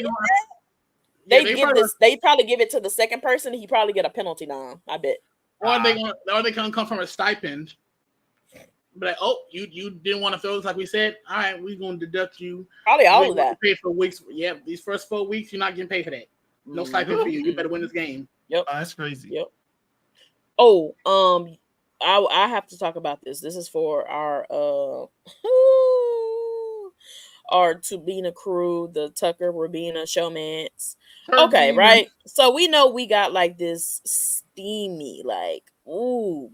Speaker 2: they probably give it to the second person. He probably get a penalty down. I bet.
Speaker 5: Or they gonna come from a stipend. But like, oh, you didn't want to throw this like we said. All right, we're gonna deduct you.
Speaker 2: Probably all of that.
Speaker 5: Pay for weeks. Yeah, these first 4 weeks, you're not getting paid for that. No stipend for you. You better win this game.
Speaker 2: Yep,
Speaker 3: that's crazy.
Speaker 2: Yep. Oh, I have to talk about this. This is for our Tubina crew, the Tucker Rabina showmans. Okay, right. So we know we got like this steamy, like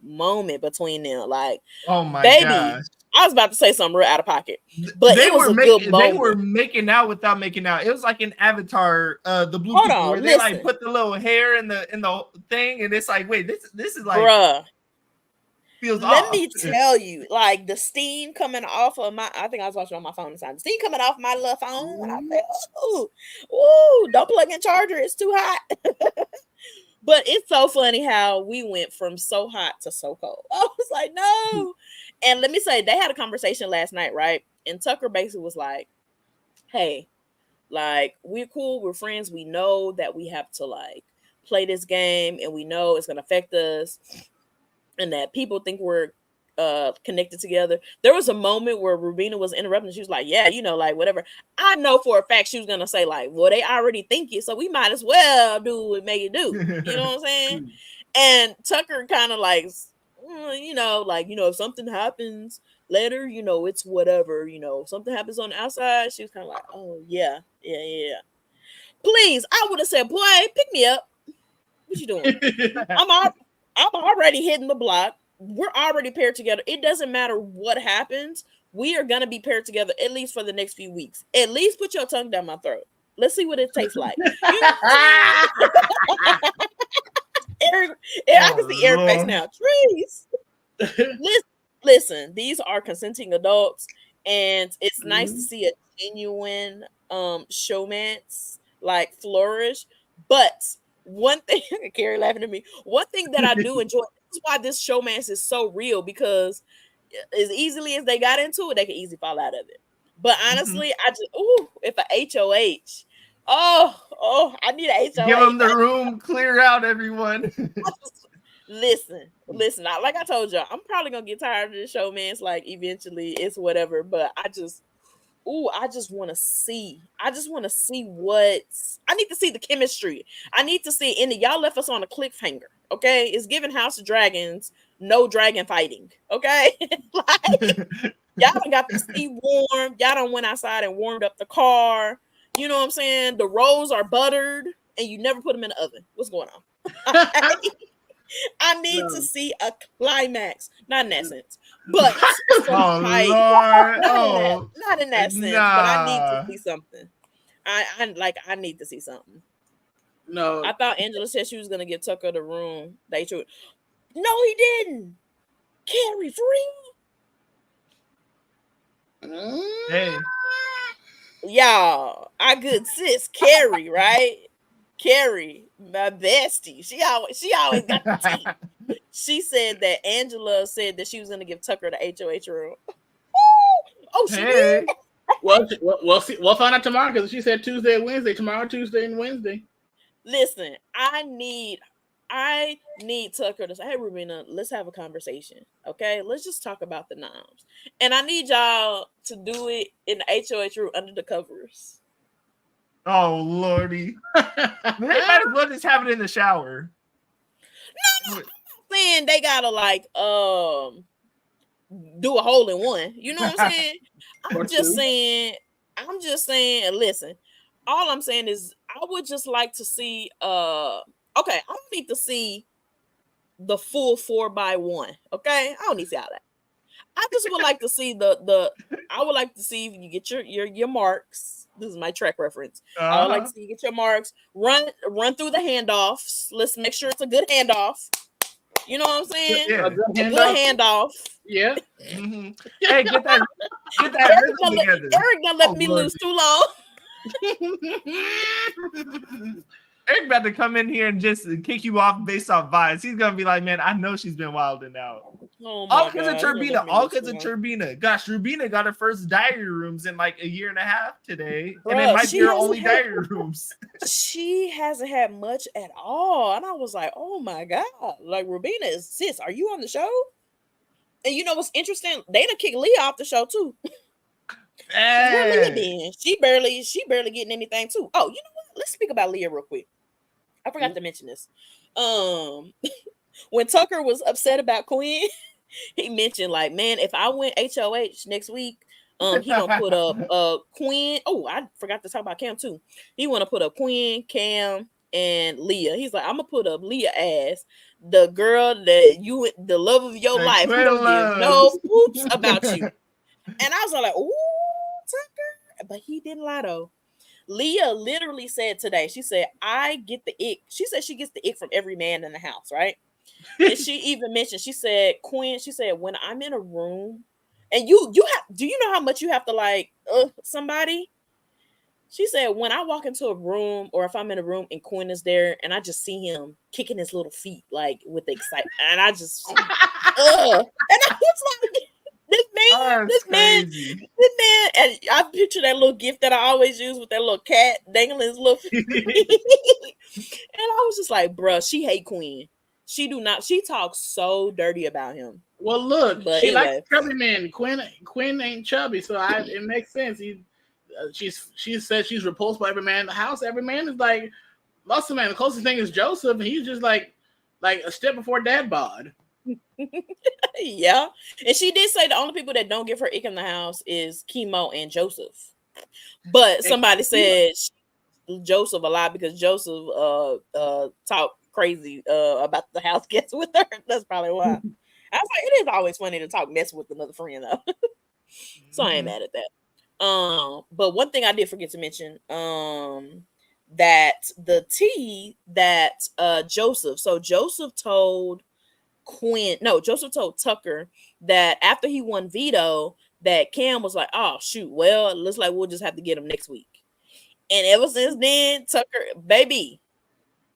Speaker 2: moment between them. Like,
Speaker 3: oh my
Speaker 2: gosh. I was about to say something real out of pocket, but it was a good moment.
Speaker 3: They were making out without making out. It was like an Avatar, the blue people, where they like put the little hair in the thing, and it's like, wait, this is like,
Speaker 2: bruh.
Speaker 3: Let
Speaker 2: me tell you, like the steam coming off of I think I was watching on my phone this time. The steam coming off my little phone, and I said, "Ooh, don't plug in charger. It's too hot." But it's so funny how we went from so hot to so cold. I was like, no. And let me say, they had a conversation last night, right? And Tucker basically was like, hey, like, we're cool. We're friends. We know that we have to, like, play this game, and we know it's going to affect us, and that people think we're connected together. There was a moment where Rubina was interrupting. She was like, yeah, like, whatever. I know for a fact she was going to say, like, well, they already think it, so we might as well do what make it do. You know what I'm saying? And Tucker kind of like, if something happens later, it's whatever, if something happens on the outside, she was kind of like, oh, yeah. Please, I would have said, boy, pick me up. What you doing? I'm already hitting the block. We're already paired together. It doesn't matter what happens. We are going to be paired together at least for the next few weeks. At least put your tongue down my throat. Let's see what it tastes like. Eric, I can see Eric face now. Trees. Listen, these are consenting adults, and it's nice to see a genuine showmance like flourish. But one thing, Carrie laughing at me. One thing that I do enjoy, this is why this showmance is so real, because as easily as they got into it, they can easily fall out of it. But honestly, I just if a HOH, I need a HOH.
Speaker 3: Give them the room, clear out everyone.
Speaker 2: Listen. Like I told y'all, I'm probably gonna get tired of this show, man. It's like eventually it's whatever, but I just want to see. I just want to see I need to see the chemistry. I need to see, and y'all left us on a cliffhanger. Okay, it's giving House of Dragons, no dragon fighting. Okay, like y'all done got the sea warm. Y'all done went outside and warmed up the car. You know what I'm saying? The rolls are buttered, and you never put them in the oven. What's going on? I need to see a climax, not in that sense, but
Speaker 3: Lord.
Speaker 2: not in that sense. But I need to see something. I need to see something.
Speaker 5: No,
Speaker 2: I thought Angela said she was gonna give Tucker the room. No, he didn't. Carrie free.
Speaker 3: Hey,
Speaker 2: y'all, our good sis Carrie, right? Carrie, my bestie. She always got the tea. She said that Angela said that she was gonna give Tucker the HOH room. Oh, she did.
Speaker 5: Well, we'll see. We'll find out tomorrow because she said Tuesday and Wednesday. Tomorrow, Tuesday and Wednesday.
Speaker 2: Listen, I need Tucker to say, "Hey, Rubina, let's have a conversation. Okay, let's just talk about the noms." And I need y'all to do it in the HOH room under the covers.
Speaker 3: Oh Lordy! They might as well just have it in the shower.
Speaker 2: No, I'm not saying they gotta like do a hole in one. You know what I'm saying? I'm just saying. Listen, all I'm saying is I would just like to see. Okay, I don't need to see the full 4x1. Okay, I don't need to see all that. I just would like to see I would like to see if you get your marks. This is my track reference. I would like to see you get your marks. Run through the handoffs. Let's make sure it's a good handoff. You know what I'm saying?
Speaker 3: Yeah.
Speaker 2: A good handoff.
Speaker 5: Yeah.
Speaker 3: Mm-hmm. Hey, get that together.
Speaker 2: Eric done left me loose too long.
Speaker 3: Eric about to come in here and just kick you off based off vibes. He's gonna be like, man, I know she's been wilding out.
Speaker 2: Oh
Speaker 3: all because of Turbina. All because of Turbina. Gosh, Rubina got her first diary rooms in like a year and a half today. Bruh, and it might be her only diary rooms.
Speaker 2: She hasn't had much at all. And I was like, oh my God. Like, Rubina is sis, are you on the show? And you know what's interesting? They done kicked Leah off the show too.
Speaker 3: Hey.
Speaker 2: Where Leah been? She barely getting anything too. Oh, you know what? Let's speak about Leah real quick. I forgot to mention this. When Tucker was upset about Quinn, he mentioned like, man, if I win HOH next week, he gonna put up Quinn. Oh, I forgot to talk about Cam too. He want to put up Quinn, Cam, and Leah. He's like, I'm gonna put up Leah as the girl that the love of your life, who don't give no poops about you. And I was like, ooh, Tucker, but he didn't lie though. Leah literally said today, she said, I get the ick. She said she gets the ick from every man in the house, right? And she even mentioned, she said, Quinn, she said, when I'm in a room, and do you know how much you have to like somebody? She said, when I walk into a room, or if I'm in a room and Quinn is there, and I just see him kicking his little feet, like with the excitement, and I just, and I was like, this man, and I picture that little gift that I always use with that little cat dangling his little feet. And I was just like, bruh, she hate Quinn. She do not. She talks so dirty about him.
Speaker 5: Well, look, but she likes chubby men. Quinn ain't chubby, so it makes sense. She said she's repulsed by every man in the house. Every man is like muscle man. The closest thing is Joseph, and he's just like a step before dad bod.
Speaker 2: Yeah, and she did say the only people that don't give her ick in the house is Chemo and Joseph. But somebody said Joseph a lot because Joseph talked crazy about the house guests with her. That's probably why. I was like, it is always funny to talk mess with another friend though. So I ain't mad at that. But one thing I did forget to mention, that the tea that Joseph told Tucker that after he won veto, that Cam was like, oh shoot, well, it looks like we'll just have to get him next week. And ever since then, Tucker, baby,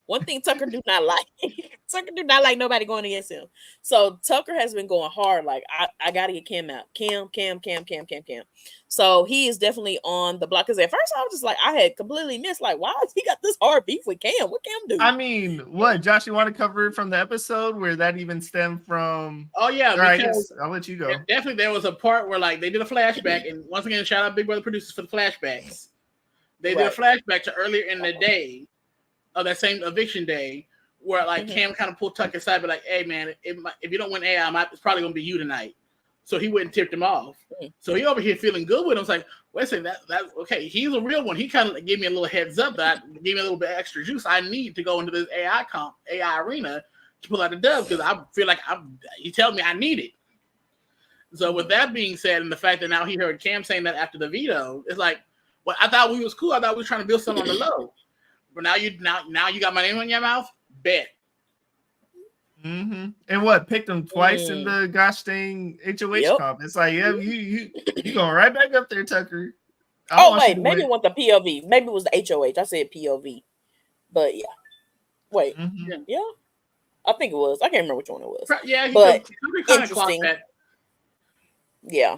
Speaker 2: One thing Tucker do not like. Tucker do not like nobody going against him. So Tucker has been going hard. Like, I gotta get Cam out. Cam. So he is definitely on the block. Because at first I was just like, I had completely missed. Like, why has he got this hard beef with Cam? What Cam do?
Speaker 3: I mean, what, Josh? You want to cover it from the episode where that even stemmed from?
Speaker 5: Oh yeah,
Speaker 3: I guess I'll let you go.
Speaker 5: Definitely, there was a part where like they did a flashback, and once again, shout out Big Brother producers for the flashbacks. They did a flashback to earlier in the day of that same eviction day, where like Cam kind of pulled Tucker aside, but like, hey man, if you don't win AI, it's probably gonna be you tonight. So he went and tipped him off. So he over here feeling good with him. It's like, wait a second, that okay, he's a real one. He kind of gave me a little heads up that gave me a little bit extra juice I need to go into this AI arena to pull out the dub, because I feel like he telling me I need it. So with that being said, and the fact that now he heard Cam saying that after the veto, it's like, well, I thought we was cool. I thought we were trying to build something on the low. But now you got my name on your mouth? Bet.
Speaker 3: And what, picked him twice in the gosh dang HOH comp. It's like, yeah, you going right back up there, Tucker.
Speaker 2: Maybe it was the POV. Maybe it was the HOH. I said POV. But yeah. Wait. Yeah. I think it was. I can't remember which one it was.
Speaker 5: Yeah,
Speaker 2: but
Speaker 5: interesting.
Speaker 2: Yeah.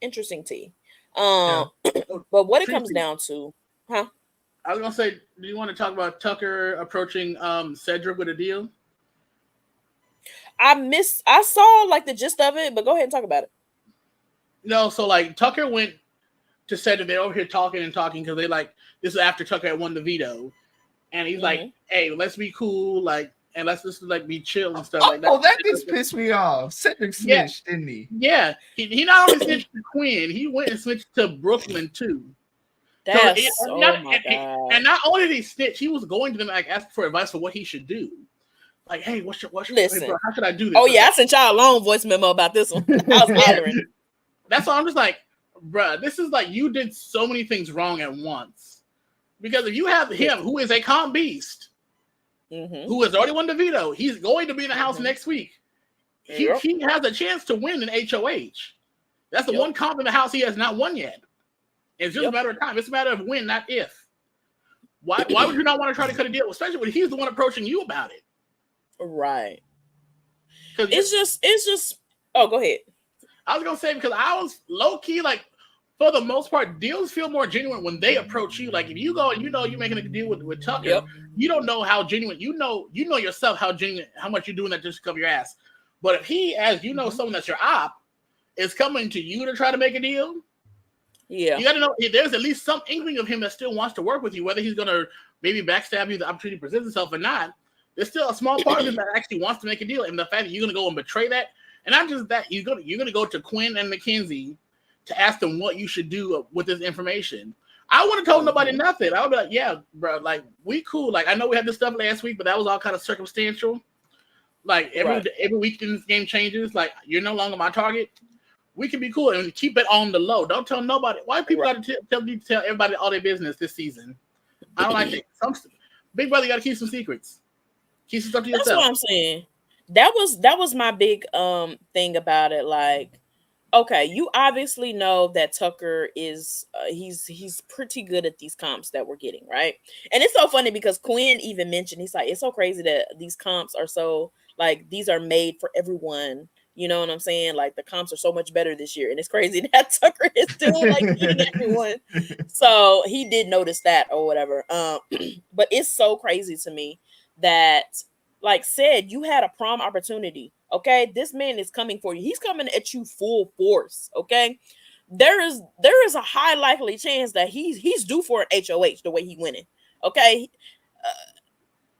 Speaker 2: Interesting tea. But what it comes down to, I
Speaker 5: was gonna say, do you want to talk about Tucker approaching Cedric with a deal?
Speaker 2: I saw like the gist of it, but go ahead and talk about it.
Speaker 5: No, so like Tucker went to Cedric. They're over here talking because they like, this is after Tucker had won the veto, and he's like, "Hey, let's be cool, like, and let's just like be chill and stuff like that."
Speaker 3: Oh, that just pissed me off. Cedric snitched, didn't he?
Speaker 5: Yeah, he not only snitched to Quinn, he went and snitched to Brooklyn too.
Speaker 2: That's
Speaker 5: and not only did he snitch, he was going to them like asking for advice for what he should do. Like, hey, what's your
Speaker 2: listen?
Speaker 5: Hey, bro, how should I do this?
Speaker 2: Oh yeah, I sent y'all a long voice memo about this one. I was hollering.
Speaker 5: That's why I'm just like, bruh, this is like you did so many things wrong at once. Because if you have him, who is a calm beast, who has already won the veto, he's going to be in the house next week. He has a chance to win in HOH. That's the one comp in the house he has not won yet. It's just a matter of time. It's a matter of when, not if. Why would you not want to try to cut a deal, especially when he's the one approaching you about it?
Speaker 2: Right. It's just. Oh, go ahead.
Speaker 5: I was gonna say, because I was low key like, for the most part, deals feel more genuine when they approach you. Like if you go and you're making a deal with Tucker, you don't know how genuine. You know yourself how genuine, how much you're doing that just to cover your ass. But if he, as you know, someone that's your op, is coming to you to try to make a deal, you got to know there's at least some inkling of him that still wants to work with you, whether he's gonna maybe backstab you, the opportunity presents itself or not. There's still a small part of him that actually wants to make a deal, and the fact that you're gonna go and betray that, and not just that, you're gonna go to Quinn and Mackenzie to ask them what you should do with this information. I wouldn't have told nobody nothing. I would be like, yeah, bro, like we cool. Like I know we had this stuff last week, but that was all kind of circumstantial. Like every week this game changes. Like you're no longer my target. We can be cool and keep it on the low. Don't tell nobody. Why people got to tell everybody all their business this season? I don't like it. Big brother, you got to keep some secrets. Keep some stuff to yourself.
Speaker 2: That's what I'm saying. That was my big thing about it. Like, okay, you obviously know that Tucker is he's pretty good at these comps that we're getting, right? And it's so funny because Quinn even mentioned, he's like, it's so crazy that these comps are so like these are made for everyone. You know what I'm saying? Like the comps are so much better this year, and it's crazy that Tucker is still like beating everyone. So he did notice that or whatever. But it's so crazy to me that, like said, you had a prom opportunity. Okay, this man is coming for you. He's coming at you full force. Okay, there is a high likely chance that he's due for an HOH the way he winning. Okay,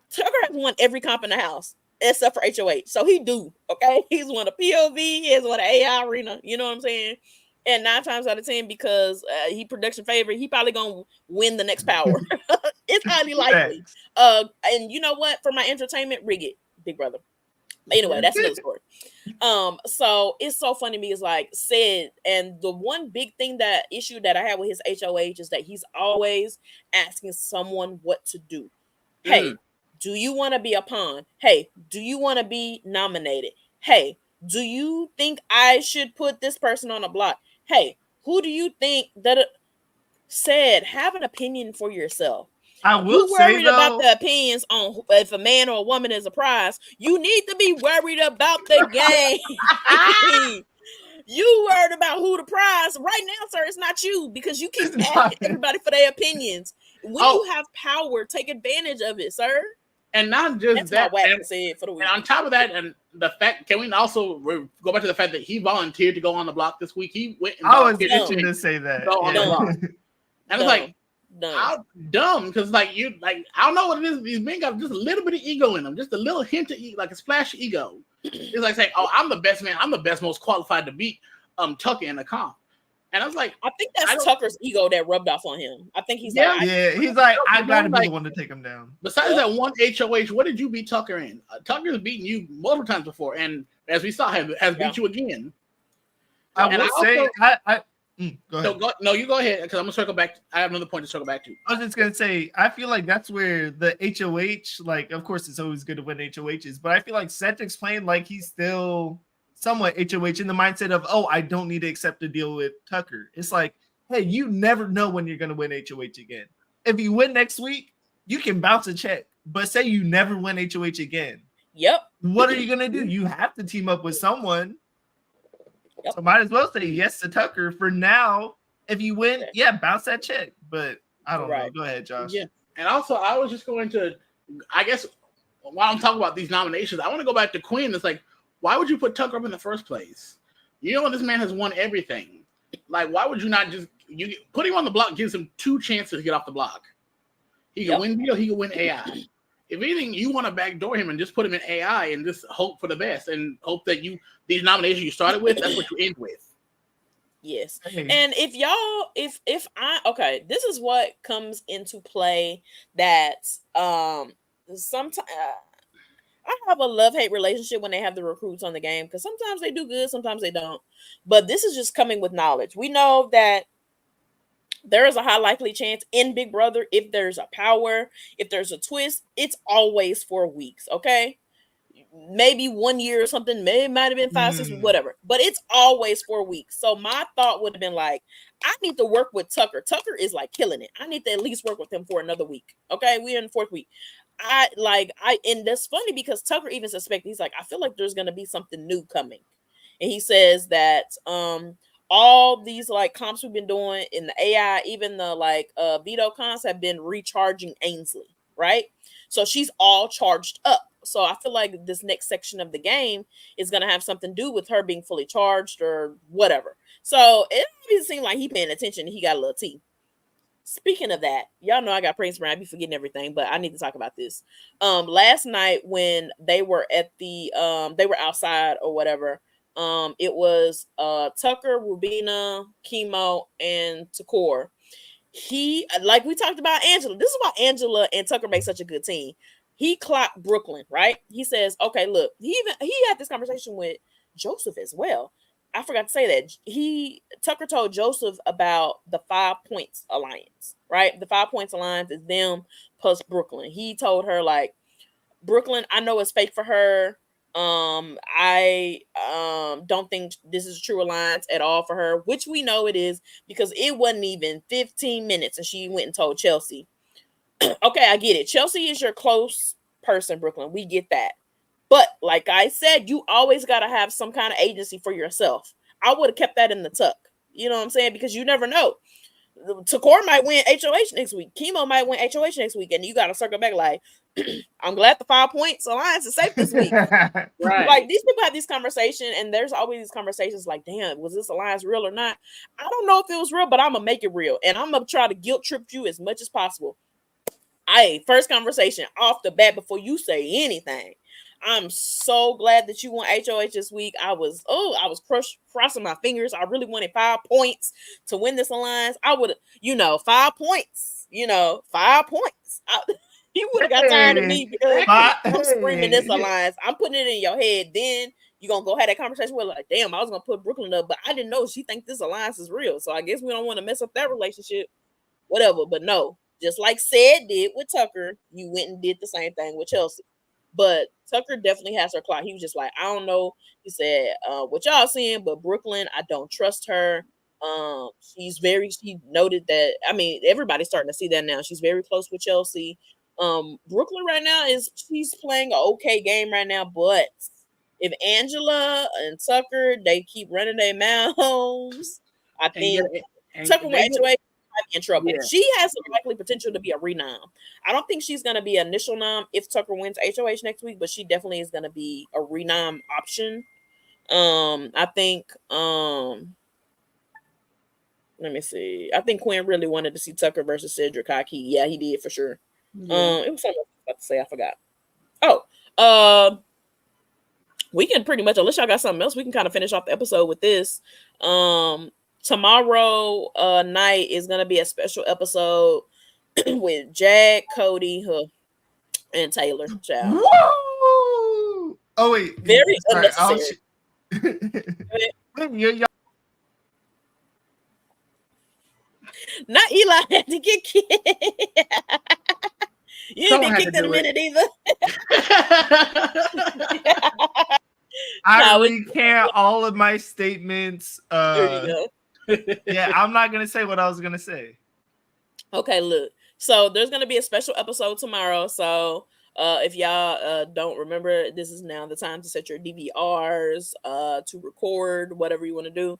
Speaker 2: Tucker has won every comp in the house except for HOH, so he do. Okay, he's won a POV, he has won an AI arena. You know what I'm saying? And 9 times out of 10, because he production favorite, he probably gonna win the next power. It's highly likely. And you know what? For my entertainment, rig it, Big Brother. Anyway, that's another story. So it's so funny to me. It's like said, and the one big issue that I have with his HOH is that he's always asking someone what to do. Hey, do you want to be a pawn? Hey, do you want to be nominated? Hey, do you think I should put this person on a block? Hey, who do you think that said have an opinion for yourself?
Speaker 3: I will say though,
Speaker 2: about the opinions on if a man or a woman is a prize. You need to be worried about the game. You worried about who the prize right now, sir. It's not you because you keep asking everybody for their opinions. When you have power, take advantage of it, sir.
Speaker 5: And not just that,
Speaker 2: and
Speaker 5: on top of that, and the fact, can we also go back to the fact that he volunteered to go on the block this week? He went.
Speaker 3: I was itching to say that.
Speaker 5: Go on the block. And it's like, how dumb, because like I don't know what it is. These men got just a little bit of ego in them, just a little hint of like a splash of ego. It's like saying, "Oh, I'm the best man. I'm the best, most qualified to beat Tucker in the comp." And I was like,
Speaker 2: I think that's Tucker's ego that rubbed off on him. I think he's
Speaker 3: he's like, I gotta be the one to take him down.
Speaker 5: Besides that one HOH, what did you beat Tucker in? Tucker's beaten you multiple times before, and as we saw, has beat you again.
Speaker 3: I will say, go ahead.
Speaker 5: No, you go ahead, because I'm gonna circle back. I have another point to circle back to.
Speaker 3: I was just gonna say, I feel like that's where the HOH, like, of course, it's always good to win HOHs, but I feel like Seth explained like he's still somewhat HOH in the mindset of, oh, I don't need to accept a deal with Tucker. It's like, hey, you never know when you're going to win HOH again. If you win next week, you can bounce a check. But say you never win HOH again.
Speaker 2: Yep.
Speaker 3: What are you going to do? You have to team up with someone. Yep. So might as well say yes to Tucker for now. If you win, bounce that check. But I don't know. Go ahead, Josh.
Speaker 5: Yeah. And also, I was just going to, I guess, while I'm talking about these nominations, I want to go back to Quinn. It's like, why would you put Tucker up in the first place? You know, this man has won everything. Like, why would you not just put him on the block? Gives him 2 chances to get off the block. He can win Beal, he can win AI. If anything, you want to backdoor him and just put him in AI and just hope for the best and hope that these nominations you started with, that's what you end with.
Speaker 2: Yes. And if this is what comes into play that sometimes. I have a love-hate relationship when they have the recruits on the game because sometimes they do good, sometimes they don't. But this is just coming with knowledge. We know that there is a high likely chance in Big Brother, if there's a power, if there's a twist, it's always 4 weeks, okay? Maybe 1 year or something, maybe it might have been 5, 6 weeks, whatever. But it's always 4 weeks. So my thought would have been like, I need to work with Tucker. Tucker is like killing it. I need to at least work with him for another week, okay? We're in the 4th week. And that's funny because Tucker even suspected, he's like, I feel like there's gonna be something new coming. And he says that all these like comps we've been doing in the AI, even the like veto cons have been recharging Ainsley, right? So she's all charged up. So I feel like this next section of the game is gonna have something to do with her being fully charged or whatever. So it doesn't seem like he paying attention. He got a little tea. Speaking of that, y'all know I got Prince Brown. I be forgetting everything, but I need to talk about this. Last night when they were at the they were outside or whatever. It was Tucker, Rubina, Chemo, and Takor. He, like we talked about Angela. This is why Angela and Tucker make such a good team. He clocked Brooklyn, right? He says, okay, look, he had this conversation with Joseph as well. I forgot to say that. Tucker told Joseph about the 5 points alliance, right? The 5 points alliance is them plus Brooklyn. He told her, like, Brooklyn, I know it's fake for her. I don't think this is a true alliance at all for her, which we know it is because it wasn't even 15 minutes and she went and told Chelsea. Okay, I get it. Chelsea is your close person, Brooklyn. We get that. But like I said, you always got to have some kind of agency for yourself. I would have kept that in the tuck. You know what I'm saying? Because you never know. Takor might win HOH next week. Chemo might win HOH next week. And you got to circle back like, I'm glad the 5 points alliance is safe this week. Right. Like these people have these conversations and there's always these conversations like, damn, was this alliance real or not? I don't know if it was real, but I'm going to make it real. And I'm going to try to guilt trip you as much as possible. First conversation off the bat before you say anything. I'm so glad that you won HOH this week. I was crossing my fingers. I really wanted 5 points to win this alliance. I would, 5 points, 5 points. You would have got tired of me because I'm screaming this alliance. I'm putting it in your head. Then you're going to go have that conversation with like, damn, I was going to put Brooklyn up, but I didn't know she think this alliance is real. So I guess we don't want to mess up that relationship, whatever. But no, just like Sid did with Tucker, you went and did the same thing with Chelsea. But Tucker definitely has her clock. He was just like, I don't know. He said, what y'all seeing, but Brooklyn, I don't trust her. She noted that, I mean, everybody's starting to see that now. She's very close with Chelsea. Brooklyn right now she's playing an okay game right now, but if Angela and Tucker, they keep running their mouths, I think Tucker with HOH might be in trouble. Yeah. She has the likely potential to be a renom. I don't think she's going to be an initial nom if Tucker wins HOH next week, but she definitely is going to be a renom option. I think, let me see. I think Quinn really wanted to see Tucker versus Cedric Hockey. Yeah, he did for sure. Yeah. It was something I was about to say. I forgot. We can pretty much, unless y'all got something else, we can kind of finish off the episode with this. Tomorrow night is going to be a special episode with Jag, Cody, and Taylor. Child.
Speaker 3: Whoa! Oh, wait.
Speaker 2: Very unnecessary. Not Eli had to get kicked. You didn't get kicked in a minute either.
Speaker 3: I recant all of my statements.
Speaker 2: There you go.
Speaker 3: Yeah, I'm not going to say what I was going to say.
Speaker 2: Okay, look. So there's going to be a special episode tomorrow. So if y'all don't remember, this is now the time to set your DVRs to record whatever you want to do.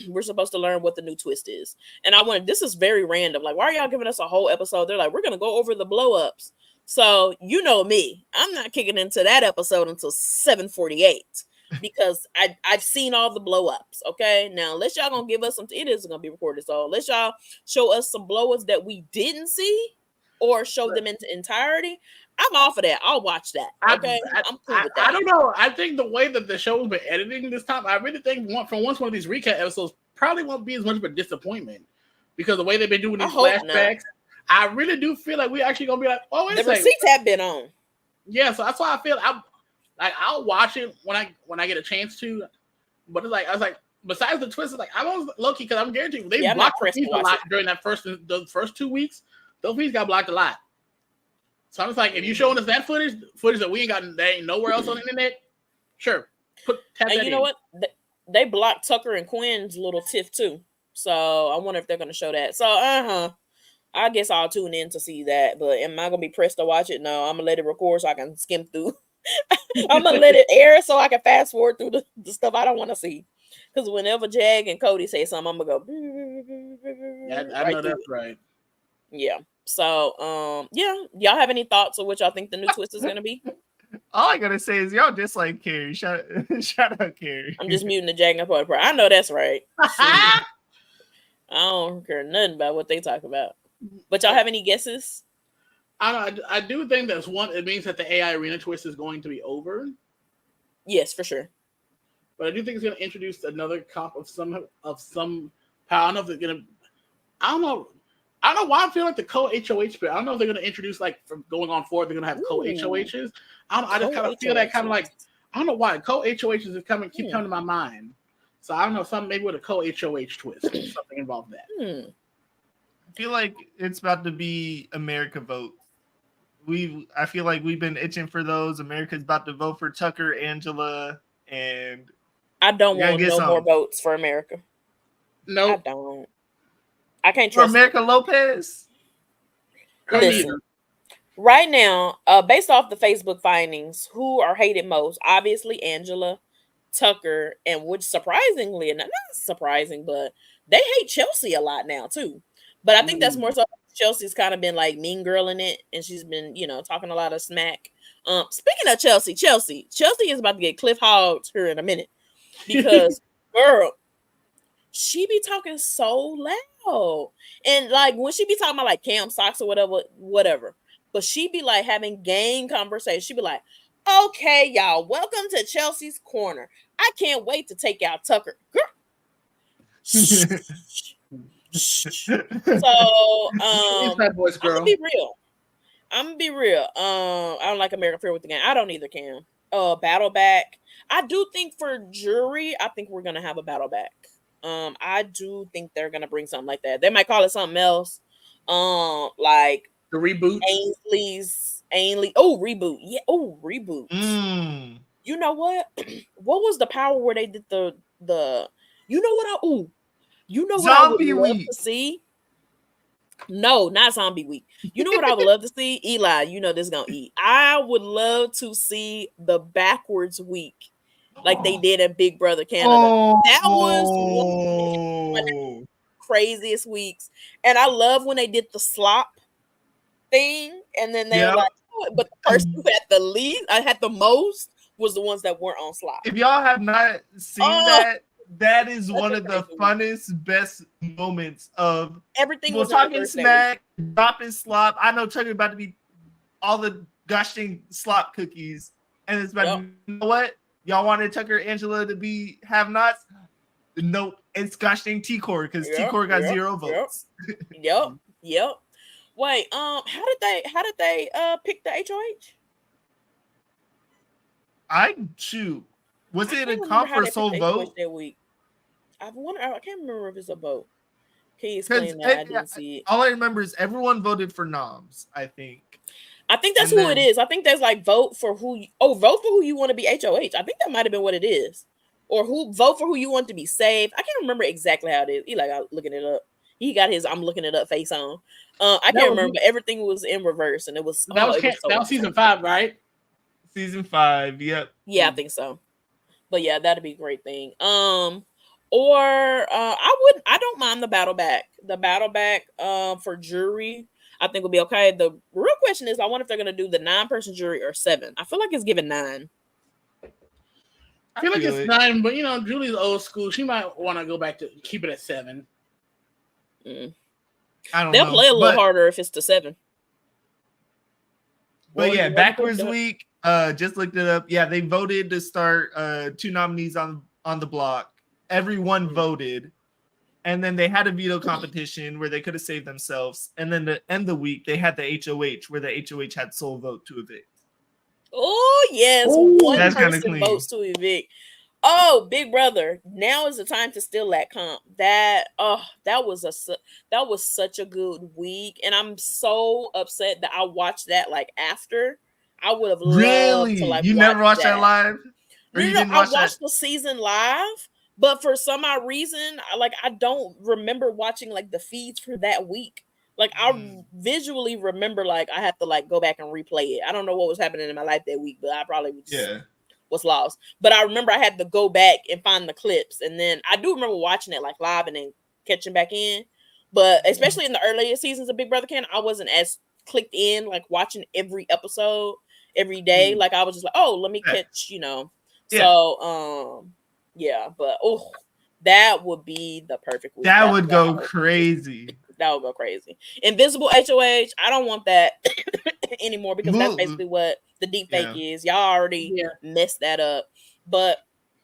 Speaker 2: We're supposed to learn what the new twist is. And this is very random. Like, why are y'all giving us a whole episode? They're like, we're going to go over the blow-ups. So, you know me. I'm not kicking into that episode until 7:48 because I've seen all the blow-ups, okay? Now, unless y'all going to give us some... It is going to be recorded, so unless y'all show us some blow-ups that we didn't see or show them into entirety, I'm off of that. I'll watch that, okay? I'm cool with that.
Speaker 5: I don't know. I think the way that the show's been editing this time, I really think once one of these recap episodes probably won't be as much of a disappointment because the way they've been doing these flashbacks, I really do feel like we're actually gonna be like, oh,
Speaker 2: the receipts have been on.
Speaker 5: Yeah, so that's why I feel I'll watch it when I get a chance to. But it's like I was like, besides the twist, it's like I'm on low-key because I'm guaranteed they blocked the feeds a lot during the first 2 weeks. Those feeds got blocked a lot. So I'm just like, if you're showing us that footage that we ain't nowhere else on the internet, sure.
Speaker 2: And you know what? They blocked Tucker and Quinn's little tiff too. So I wonder if they're gonna show that. So I guess I'll tune in to see that. But am I gonna be pressed to watch it? No, I'm gonna let it record so I can skim through. I'm gonna let it air so I can fast forward through the stuff I don't want to see. Because whenever Jag and Cody say something, I'm gonna go.
Speaker 5: Yeah, I know that's right.
Speaker 2: Yeah. So y'all have any thoughts on what y'all think the new twist is gonna be?
Speaker 3: All I gotta say is y'all dislike Carrie. Shout out Carrie.
Speaker 2: I'm just muting the Jag and Cody part. I know that's right. I don't care nothing about what they talk about. But y'all have any guesses?
Speaker 5: I do think that's one. It means that the AI arena twist is going to be over.
Speaker 2: Yes, for sure.
Speaker 5: But I do think it's going to introduce another comp of some power. I don't know if they're going to. I don't know why I feel like the co-HOH bit. I don't know if they're going to introduce like from going on forward. They're going to have co-HOHs. I just kind of feel that kind of like I don't know why co-HOHs is keep coming to my mind. So I don't know, something maybe with a co-HOH twist, something involved in that.
Speaker 3: I feel like it's about to be America vote. I feel like we've been itching for those. America's about to vote for Tucker, Angela, and
Speaker 2: I don't want no more votes for America.
Speaker 5: No,
Speaker 2: I don't. I can't trust
Speaker 3: America Lopez.
Speaker 2: Listen, right now, based off the Facebook findings, who are hated most? Obviously, Angela, Tucker, and which surprisingly, not surprising, but they hate Chelsea a lot now too. But I think that's more so Chelsea's kind of been like mean girling it, and she's been, talking a lot of smack. Speaking of Chelsea is about to get Cliff Hogged here in a minute because girl, she be talking so loud, and like when she be talking about like Cam Socks or whatever, but she be like having game conversation. She be like, "Okay, y'all, welcome to Chelsea's Corner. I can't wait to take out Tucker." Girl. So I'm gonna be real. I'm gonna be real. I don't like American Fair with the game. I don't either, Cam. Battle back. I do think for jury, I think we're gonna have a battle back. I do think they're gonna bring something like that. They might call it something else. Like
Speaker 5: the reboot.
Speaker 2: Ainley. Oh, reboot. Yeah. Oh, reboot. You know what? What was the power where they did the You know what
Speaker 3: Zombie
Speaker 2: I would love
Speaker 3: week
Speaker 2: to see? No, not zombie week. You know what I would love to see? Eli, you know this is gonna eat. I would love to see the backwards week, like they did at Big Brother Canada. That was one of the craziest weeks. And I love when they did the slop thing, and then they were like, oh, but the person who had the least, I had the most, was the ones that weren't on slop.
Speaker 3: If y'all have not seen that is one of the funnest, best moments of
Speaker 2: everything.
Speaker 3: We're talking smack, dropping slop. I know Chuck is about to be all the gushing slop cookies, and it's about to be, you know what? Y'all wanted Tucker Angela to be have-nots? Nope, it's gushing T-Core because T-Core got 0 votes.
Speaker 2: Yep. Wait, how did they pick the HOH? Was it a comp or sole vote
Speaker 3: that
Speaker 2: week? I can't remember if it's a vote. Can you explain that? I didn't see it.
Speaker 3: All I remember is everyone voted for noms, I think
Speaker 2: that's who it is. I think there's like vote for who you want to be HOH. I think that might have been what it is. Or vote for who you want to be saved. I can't remember exactly how it is. Eli got looking it up. He got his I'm looking it up face on. I can't remember, but everything was in reverse, and it was
Speaker 5: that was season 5, right?
Speaker 3: Season 5, yep.
Speaker 2: Yeah, I think so. But yeah, that'd be a great thing. I don't mind the battle back. The battle back for jury, I think will be okay. The real question is, I wonder if they're gonna do the 9-person jury or 7. I feel like it's given 9.
Speaker 5: I feel like it's 9, but Julie's old school. She might want to go back to keep it at 7.
Speaker 3: I don't know.
Speaker 2: They'll play a little harder if it's to 7.
Speaker 3: But yeah, backwards week. Just looked it up. Yeah, they voted to start 2 nominees on the block. Everyone voted, and then they had a veto competition where they could have saved themselves. And then to end the week, they had the HOH where the HOH had sole vote to evict.
Speaker 2: Oh yes, one person votes to evict. Oh, Big Brother! Now is the time to steal that comp. That was such a good week, and I'm so upset that I watched that like after. I would have loved to like.
Speaker 3: You never watched that live?
Speaker 2: Or you didn't watch I watched the season live, but for some odd reason, I don't remember watching like the feeds for that week. Like I visually remember like I have to like go back and replay it. I don't know what was happening in my life that week, but I probably was lost. But I remember I had to go back and find the clips, and then I do remember watching it like live and then catching back in. But especially in the earlier seasons of Big Brother Canada, I wasn't as clicked in like watching every episode every day. Like I was just like, oh, let me catch, So but that would be the perfect week.
Speaker 3: That would go crazy.
Speaker 2: That would go crazy. Invisible HOH, I don't want that anymore because that's basically what the deep fake is. Y'all already messed that up. But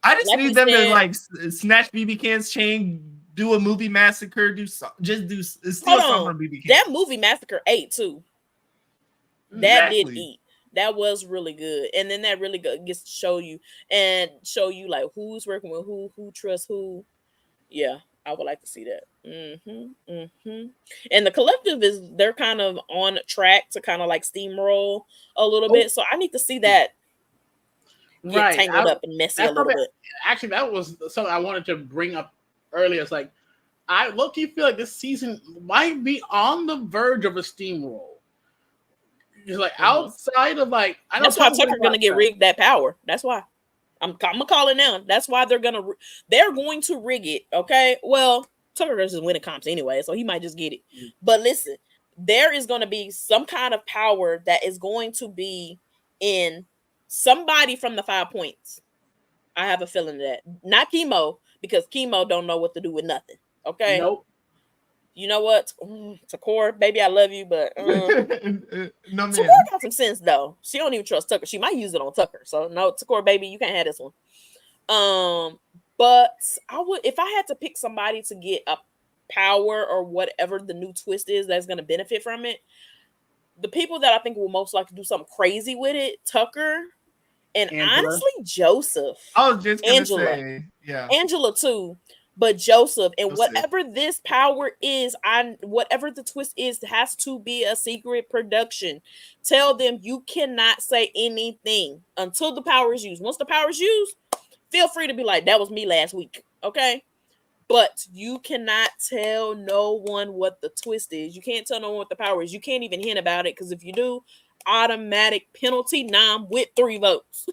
Speaker 3: I just need them to like snatch BB Can's chain, do a movie massacre, steal something from BB Can.
Speaker 2: That movie massacre ate too. That did eat. That was really good, and then that really gets to show you like who's working with who trusts who. Yeah, I would like to see that. And the collective they're kind of on track to kind of like steamroll a little bit, so I need to see that get tangled up and messy a little bit.
Speaker 5: Actually, that was something I wanted to bring up earlier. It's like I low-key feel like this season might be on the verge of a steamroll. It's like outside of like I know
Speaker 2: that's why Tucker's gonna get rigged that power. That's why I'm gonna call it now. That's why they're going to rig it. Okay, well Tucker is winning comps anyway, so he might just get it. But listen, there is going to be some kind of power that is going to be in somebody from the 5 points. I have a feeling that not Chemo, because Chemo don't know what to do with nothing. Okay.
Speaker 5: Nope.
Speaker 2: You know what? Takor, baby, I love you, but
Speaker 3: no,
Speaker 2: Takor got some sense though. She don't even trust Tucker. She might use it on Tucker. So no, Takor, baby, you can't have this one. But I would, if I had to pick somebody to get a power or whatever the new twist is that's going to benefit from it, the people that I think will most likely do something crazy with it, Tucker, and honestly Joseph.
Speaker 3: I was just gonna say,
Speaker 2: Angela too. But Joseph, and whatever this power is, whatever the twist is, has to be a secret production. Tell them you cannot say anything until the power is used. Once the power is used, feel free to be like, that was me last week. Okay. But you cannot tell no one what the twist is. You can't tell no one what the power is. You can't even hint about it, because if you do, automatic penalty. Nom with 3 votes.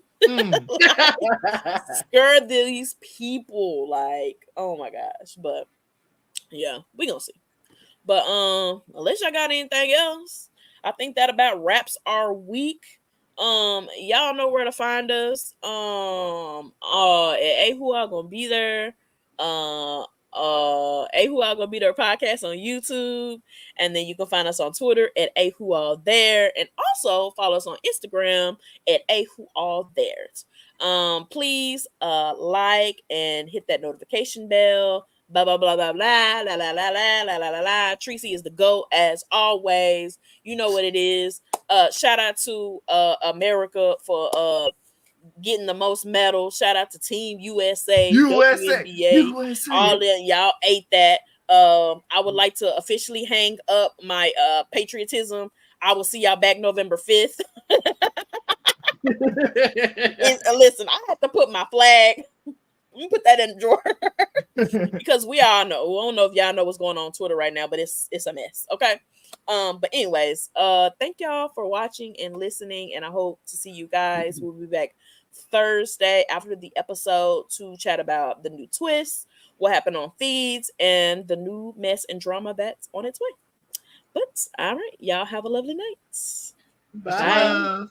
Speaker 2: Scare these people, like, oh my gosh. But yeah, we gonna see. But unless y'all got anything else, I think that about wraps our week. Y'all know where to find us. At Who gonna be there. Who gonna be there podcast on YouTube, and then you can find us on Twitter at Who All There, and also follow us on Instagram at Who All There. Please like and hit that notification bell. Blah blah blah blah blah la la la la la la la la. Tracy is the GOAT as always. You know what it is. Shout out to America for getting the most medals. Shout out to Team USA, WNBA. All that, y'all ate that. I would like to officially hang up my patriotism. I will see y'all back November 5th. Listen, I have to put my flag. Let me put that in the drawer. Because we all know. We don't know if y'all know what's going on Twitter right now, but it's a mess. Okay. But anyways, thank y'all for watching and listening, and I hope to see you guys. We'll be back Thursday after the episode to chat about the new twists, what happened on feeds, and the new mess and drama that's on its way. But all right, y'all have a lovely night.
Speaker 5: Bye.